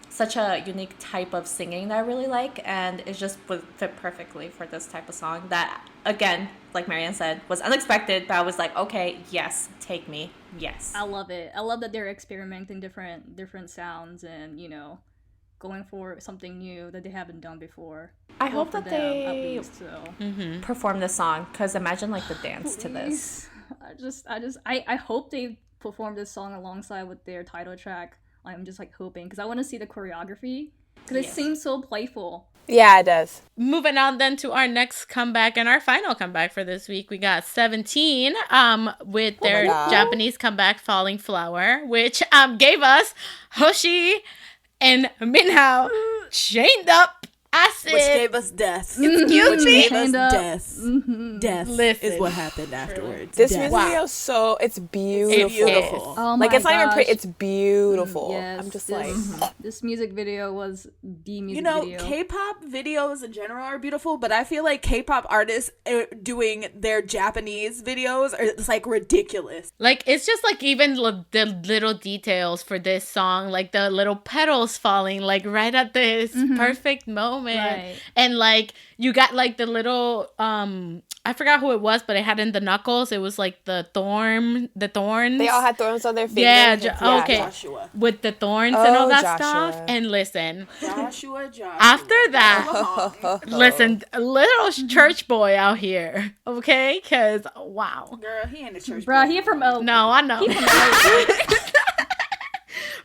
such a unique type of singing that I really like, and it just would fit perfectly for this type of song that, again, like Maryanne said, was unexpected, but I was like, okay, yes, take me, yes. I love it. I love that they're experimenting different sounds and, going for something new that they haven't done before. I Well, hope for that them, they at least, so. perform this song, because imagine like the dance to this. Please. I hope they perform this song alongside with their title track. I'm just like hoping because I want to see the choreography because it seems so playful. Yeah, it does. Moving on then to our next comeback and our final comeback for this week, we got 17 with their Japanese comeback Fallin Flower, which gave us Hoshi and Minhao chained up acid. Which gave us death. Excuse Which me. gave us Chained up. death. Death Listen. is what happened afterwards. This Death. music video is it's beautiful. beautiful. Oh Like my it's not even pretty. gosh. It's beautiful. Yes, I'm just this, like, this music video was the music You know, video. K-pop videos in general are beautiful, but I feel like K-pop artists doing their Japanese videos are it's like ridiculous. Like, it's just like even the little details for this song, like the little petals falling, like right at this perfect moment. Right. And like, you got like the little, I forgot who it was, but it had in the knuckles. It was like the thorns. they all had thorns on their fingers. Yeah, okay. Joshua. With the thorns and all Oh, that Joshua. stuff. And listen, Joshua. after that, listen, a little church boy out here, okay? Because, wow. Girl, he ain't a church Bruh, boy. he from No, I know. He from LA.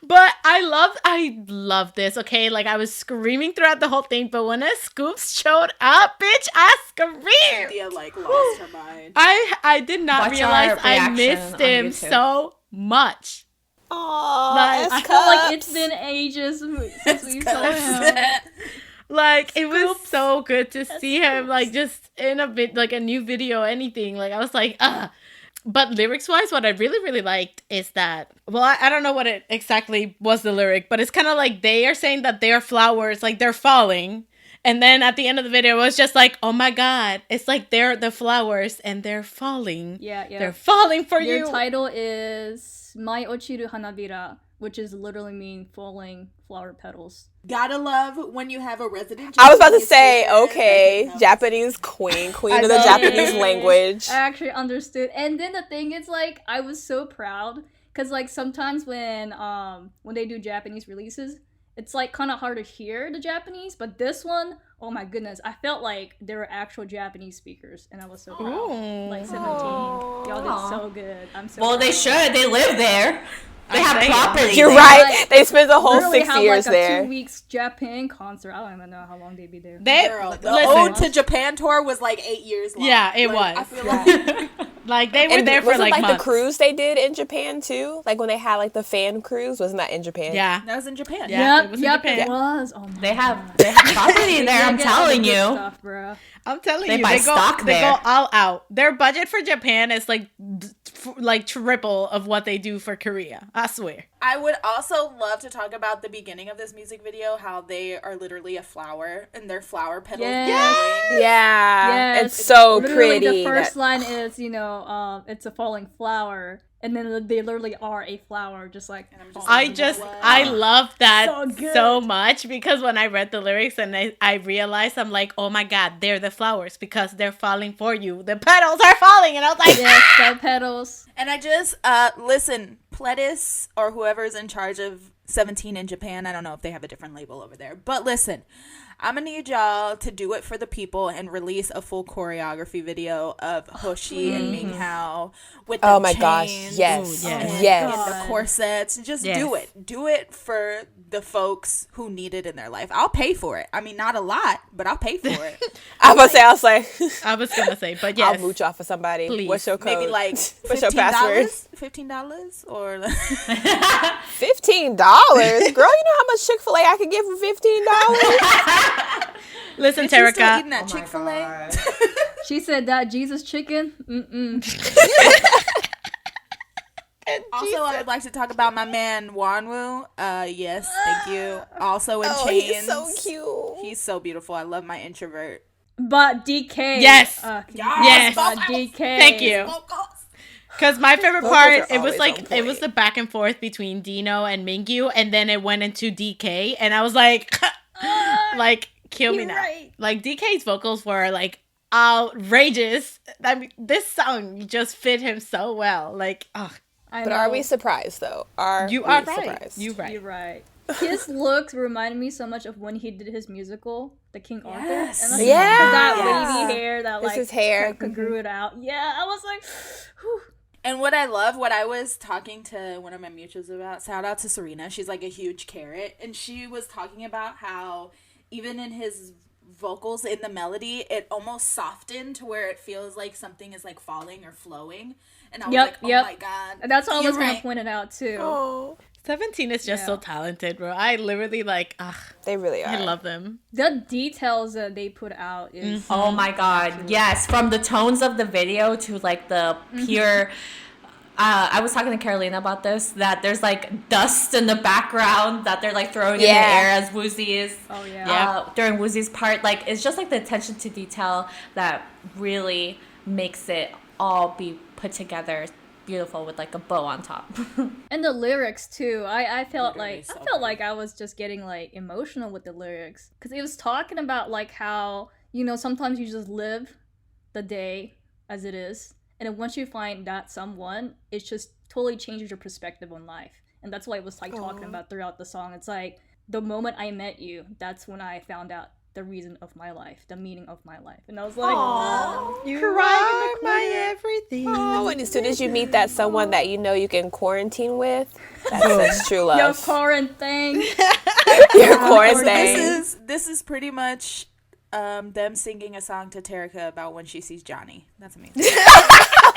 But I love this, okay? Like, I was screaming throughout the whole thing, but when Scoops showed up, bitch, I screamed. Cynthia like lost her mind. I did not Watch realize our I reaction missed on him YouTube. so much. Aww, Like, I feel like it's been ages since we saw him. Like, it was so good to see him, like, just in a bit, like, a new video, anything. Like, I was like, ugh. But lyrics-wise, what I really, really liked is that, well, I don't know what it exactly was the lyric, but it's kind of like they are saying that they're flowers, like they're falling. And then at the end of the video, it was just like, oh my God, it's like they're the flowers and they're falling. Yeah. They're falling for Their you. title is Mai Ochiru Hanabira, which is literally mean falling flower petals. Gotta love when you have a resident. I was about to Japanese say, speaker okay, that can Japanese queen I of the know. Japanese language. I actually understood. And then the thing is, like, I was so proud because, like, sometimes when they do Japanese releases, it's like kind of hard to hear the Japanese. But this one, oh my goodness, I felt like there were actual Japanese speakers, and I was so proud. Ooh. Like 17, y'all did so good. I'm so. Well, proud. they should. They live there. They have saying. property. You're there. right. They spent the whole Literally 6 have, years like, a there. 2 weeks Japan concert. I don't even know how long they'd be there. They, Girl, the listen, Ode to Japan tour was like 8 years long. Yeah, it Like, I was. feel like like, they were And there for wasn't like like months. the cruise they did in Japan too? Like when they had like the fan cruise, wasn't that in Japan? Yeah. that was in Japan. Yeah. it Yep, was in yep, Japan. it was. Oh my They God. have property there. I'm They get all the telling good you. Stuff, bruh. I'm telling They you, buy they go stock they there. go all out. Their budget for Japan is like triple of what they do for Korea. I swear. I would also love to talk about the beginning of this music video, how they are literally a flower and their flower petals. Yes. blowing. Yeah. Yes, It's so literally pretty. The first that- line is, it's a falling flower, and then they literally are a flower, just like. I'm just falling. I love that So good. so much because when I read the lyrics and I realized, I'm like, oh my God, they're the flowers because they're falling for you. The petals are falling. And I was like, Yes, the petals. And I just, listen, Pledis or whoever is in charge of 17 in Japan, I don't know if they have a different label over there, but listen, I'm gonna need y'all to do it for the people and release a full choreography video of Hoshi and Minghao with the Oh my gosh, chains yes, Ooh, yes. and yes. the corsets. Just Yes. do it. Do it for the folks who need it in their life. I'll pay for it. I mean, not a lot, but I'll pay for it. I was gonna say, but yes. I'll mooch off of somebody. Please. What's your code? Maybe like what's your password? $15 or $15, girl. You know how much Chick-fil-A I could get for $15? Listen, Bitch, you still Terica. eating that Chick-fil-A? She said that Jesus chicken. Also, I would like to talk about my man Wannable. Yes, thank you. Also in Chains. He's so cute. He's so beautiful. I love my introvert. But DK. Yes. Yes. Yes. DK. Thank you. Because my favorite part, it was always like, on it was the back and forth between Dino and Mingyu, and then it went into DK, and I was like, like, kill me now. Right. Like, DK's vocals were, like, outrageous. I mean, this song just fit him so well. Like, oh. But are we surprised, though? You are right. You're right. You're right. His looks reminded me so much of when he did his musical, The King Arthur. Yes. And that wavy hair, that This like is hair. grew it out. Yeah, I was like, whew. And what I love, what I was talking to one of my mutuals about, shout out to Serena. She's like a huge carrot. And she was talking about how even in his vocals, in the melody, it almost softened to where it feels like something is like falling or flowing. And I was like, oh my God. That's all I was going right. to point it out, too. Oh, 17 is just so talented, bro. I literally, like, they really are. I love them. The details that they put out is... Oh my god, yes. From the tones of the video to like the pure... I was talking to Carolina about this, that there's like dust in the background that they're like throwing in the air as Woozy is. Oh yeah. During Woozy's part. Like, it's just like the attention to detail that really makes it all be put together beautiful with like a bow on top. And the lyrics too. I felt Literally like so I felt like I was just getting like emotional with the lyrics, because it was talking about like how, you know, sometimes you just live the day as it is, and then once you find that someone, it just totally changes your perspective on life. And that's what it was like talking about throughout the song. It's like, the moment I met you, that's when I found out the reason of my life, the meaning of my life. And I was like, You are my everything. Oh, and as soon as you meet that someone that you know you can quarantine with, that's true love. yo, quarantine. Your quarantine. This is pretty much them singing a song to Terica about when she sees Johnny. That's amazing.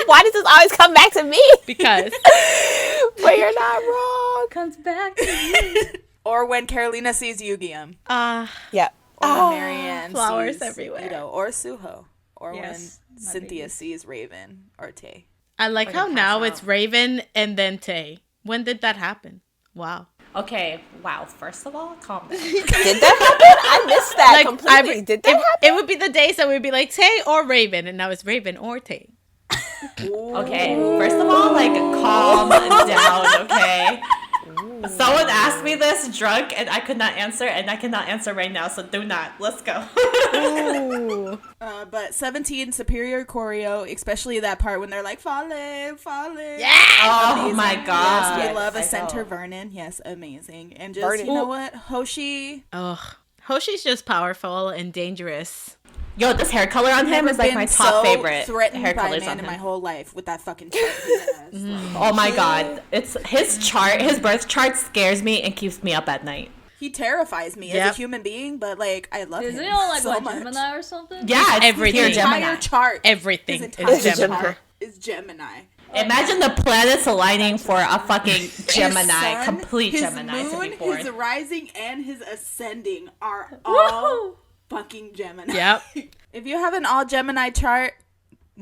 Why does this always come back to me? Because. But you're not wrong. Comes back to you. Or when Carolina sees Yu-Gi-Oh. Yeah. Or when Maryanne flowers sees everywhere. Ito, or Suho. Or Yes, when my Cynthia babies. sees Raven or Tay. I like Or how to now pass it's out. Raven and then Tay. When did that happen? Wow. Okay, wow. First of all, calm down. Did that happen? I missed that Like, completely. Did that happen? It would be the days that we'd be like Tay or Raven, and now it's Raven or Tay. Okay, first of all, like, calm down, okay? Someone asked me this drunk, and I could not answer, and I cannot answer right now, so do not. Let's go. But 17, superior choreo, especially that part when they're like, falling. Yeah! Oh Amazing. my god. Yes, we love a I center know. Vernon. Yes, amazing. And just, Vernon. you know what? Hoshi. Ugh. Hoshi's just powerful and dangerous. Yo, this hair color on him Never is like been my top so favorite threatened hair by a colors man on in my him. whole life with that fucking chart he has. Like, Oh my god. It's his chart, his birth chart scares me and keeps me up at night. he terrifies me as Yep. a human being, but like I love Is him it all like so what, much. Gemini or something? Yeah, it's Everything. pure His Gemini. entire chart. Everything His is entire Gemini. chart is Gemini. Imagine the planets aligning for a fucking Gemini, His sun, complete his Gemini to moon, be born. his rising and his ascending are all fucking Gemini. Yep. If you have an all Gemini chart,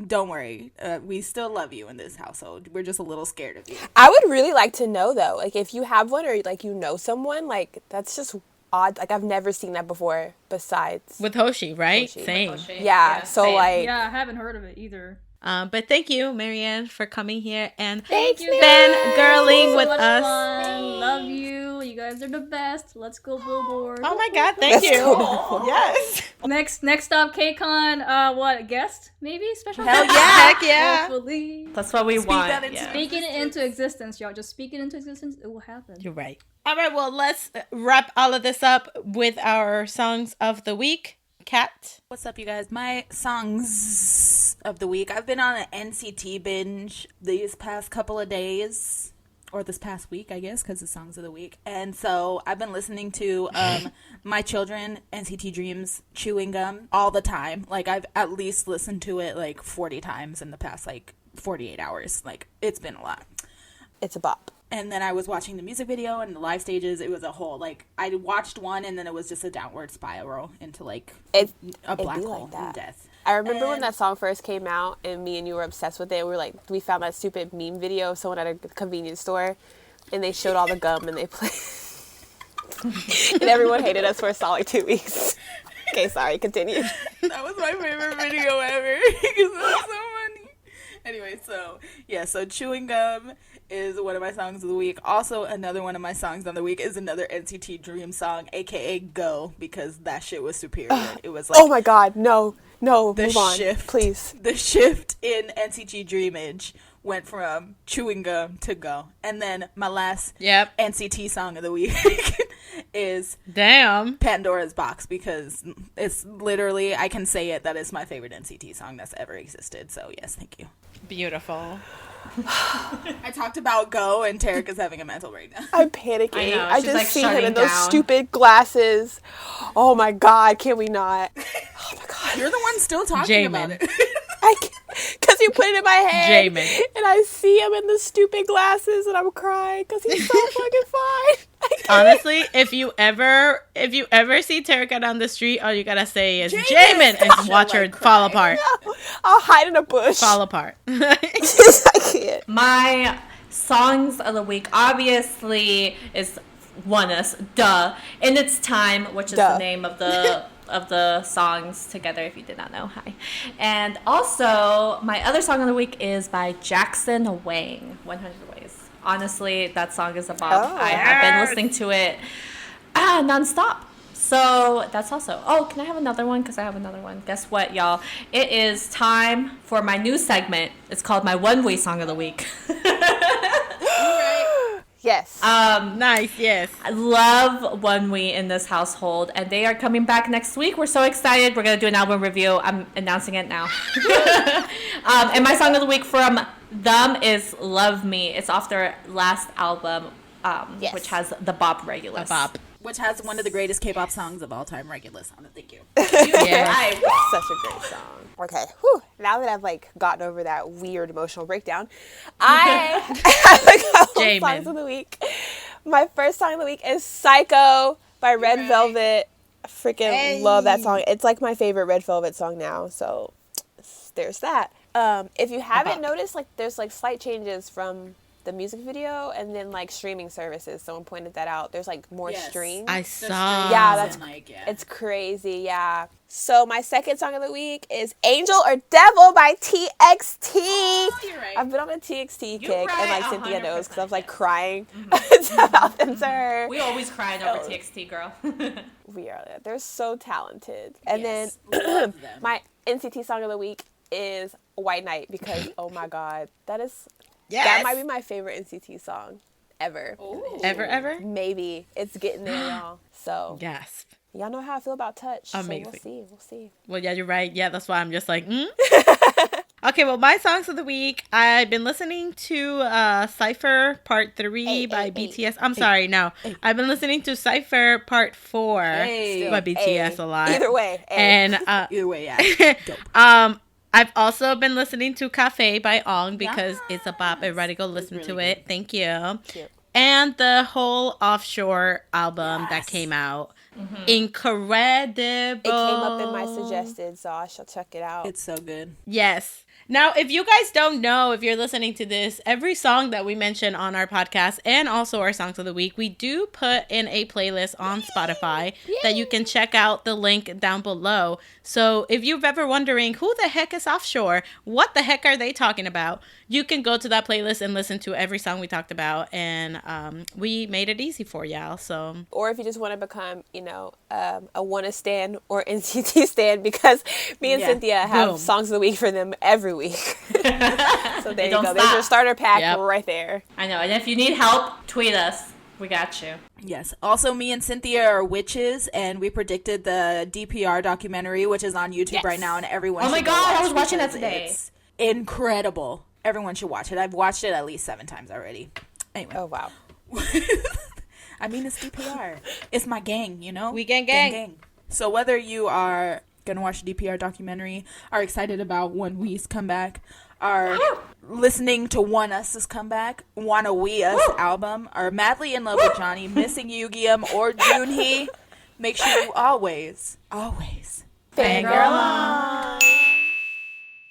don't worry. We still love you in this household. We're just a little scared of you. I would really like to know, though, like, if you have one or, like, you know someone, like, that's just odd. Like, I've never seen that before besides. With Hoshi, right? Hoshi. Same. Yeah, so, same. like, Yeah, I haven't heard of it either. But thank you, Maryanne, for coming here and Thank you, girling So with much us. fun. Love you. You guys are the best. Let's go Billboard. Oh my god, thank Let's you. go. Yes. Next up, KCON. What, guest? Maybe special. Hell guest? yeah. Heck yeah. Hopefully. That's what we want. that into yeah. Speak it into existence, y'all. Just speak it into existence. It will happen. You're right. All right, well, let's wrap all of this up with our songs of the week. Kat. What's up, you guys? My songs of the week. I've been on an NCT binge these past couple of days. or this past week, I guess, because it's Songs of the Week. And so I've been listening to My Children, NCT Dreams, Chewing Gum all the time. Like, I've at least listened to it like 40 times in the past like 48 hours. Like, it's been a lot. It's a bop. And then I was watching the music video and the live stages. It was a whole, like, I watched one and then it was just a downward spiral into, like, a black hole and death. I remember when that song first came out and me and you were obsessed with it. We found that stupid meme video of someone at a convenience store and they showed all the gum and they played. And everyone hated us for a solid 2 weeks. Okay, sorry, continue. That was my favorite video ever because it was so funny. Anyway, so Chewing Gum is one of my songs of the week. Also, another one of my songs of the week is another NCT Dream song, aka Go, because that shit was superior. It was like, oh my god, no, move on, please. The shift in NCT Dreamage went from Chewing Gum to Go. And then my last NCT song of the week is Pandora's Box, because it's literally, I can say it, that is my favorite NCT song that's ever existed. So yes, thank you. Beautiful. I talked about Go and Tarek is having a mental breakdown. I'm panicking. I know, I she's, just see him in those down. stupid glasses. Oh my god, can we not? Oh my god. You're the one still talking about it. Because you put it in my head. Jamin. And I see him in the stupid glasses and I'm crying because he's so fucking fine. Honestly, if you ever see Terika down the street, all you gotta say is Jamin and watch her fall apart. No, I'll hide in a bush. Fall apart. I can't. My songs of the week obviously is ONEUS, duh. In Its Time, which is the name of the songs together, if you did not know. Hi. And also, my other song of the week is by Jackson Wang, 100 Ways. Honestly, that song is a bop. I have been listening to it nonstop. So that's also. Oh, can I have another one? Because I have another one. Guess what, y'all? It is time for my new segment. It's called my One Way Song of the Week. Yes. Nice, yes. I love One We in this household, and they are coming back next week. We're so excited. We're going to do an album review. I'm announcing it now. And my song of the week from them is Love Me. It's off their last album, which has the Bop Regulus. The Bop. Which has one of the greatest K-pop songs of all time, Regulus on it. Thank you. Yeah. Such a great song. Okay. Whew. Now that I've gotten over that weird emotional breakdown, I have a couple songs of the week. My first song of the week is Psycho by Red Velvet. I freaking love that song. It's like my favorite Red Velvet song now. So there's that. If you haven't noticed, there's slight changes from the music video and then streaming services. Someone pointed that out. There's more streams. I saw. Yeah, that's it's crazy. Yeah. So my second song of the week is Angel or Devil by TXT. Oh, you're right. I've been on a TXT You're kick, right, and Cynthia knows because I was crying Mm-hmm. about them to her. We always cried over TXT, girl. We are. They're so talented. And Yes, then love them. my NCT song of the week is White Knight because oh my god, that might be my favorite NCT song ever. Ooh. Ever? Maybe it's getting there, y'all. So Gasp. y'all know how I feel about Touch. Amazing. So we'll see. Well, yeah, you're right. Yeah, that's why I'm just Okay, well, my songs of the week, I've been listening to Cypher Part 3 by BTS. I'm sorry, no. I've been listening to Cypher Part 4 by BTS a lot. Either way. And Either way, yeah. Dope. I've also been listening to Cafe by Ong because it's a bop. Everybody go listen to it. Thank you. Cute. And the whole Offshore album that came out. Incredible. It came up in my suggested, so I shall check it out. It's so good. Yes. Now, if you guys don't know, if you're listening to this, every song that we mention on our podcast and also our songs of the week, we do put in a playlist on Spotify that you can check out the link down below. So if you've ever wondering who the heck is Offshore, what the heck are they talking about, you can go to that playlist and listen to every song we talked about. And we made it easy for y'all. So, or if you just want to become, a ONEUS stan or NCT stan, because me and Cynthia have songs of the week for them every week. So there you go. There's your starter pack right there. I know. And if you need help, tweet us. We got you. Yes. Also, me and Cynthia are witches, and we predicted the DPR documentary, which is on YouTube right now, and everyone should go watch I was watching that because today. It's incredible. Everyone should watch it. I've watched it at least 7 times already. Anyway. Oh, wow. I mean, it's DPR. It's my gang, you know? We gang. So whether you are gonna watch the DPR documentary, are excited about ONEUS comeback, are listening to ONEUS's comeback, ONEUS album, are madly in love with Johnny, missing Yugyeom or Junhee, make sure you always Fangirl on.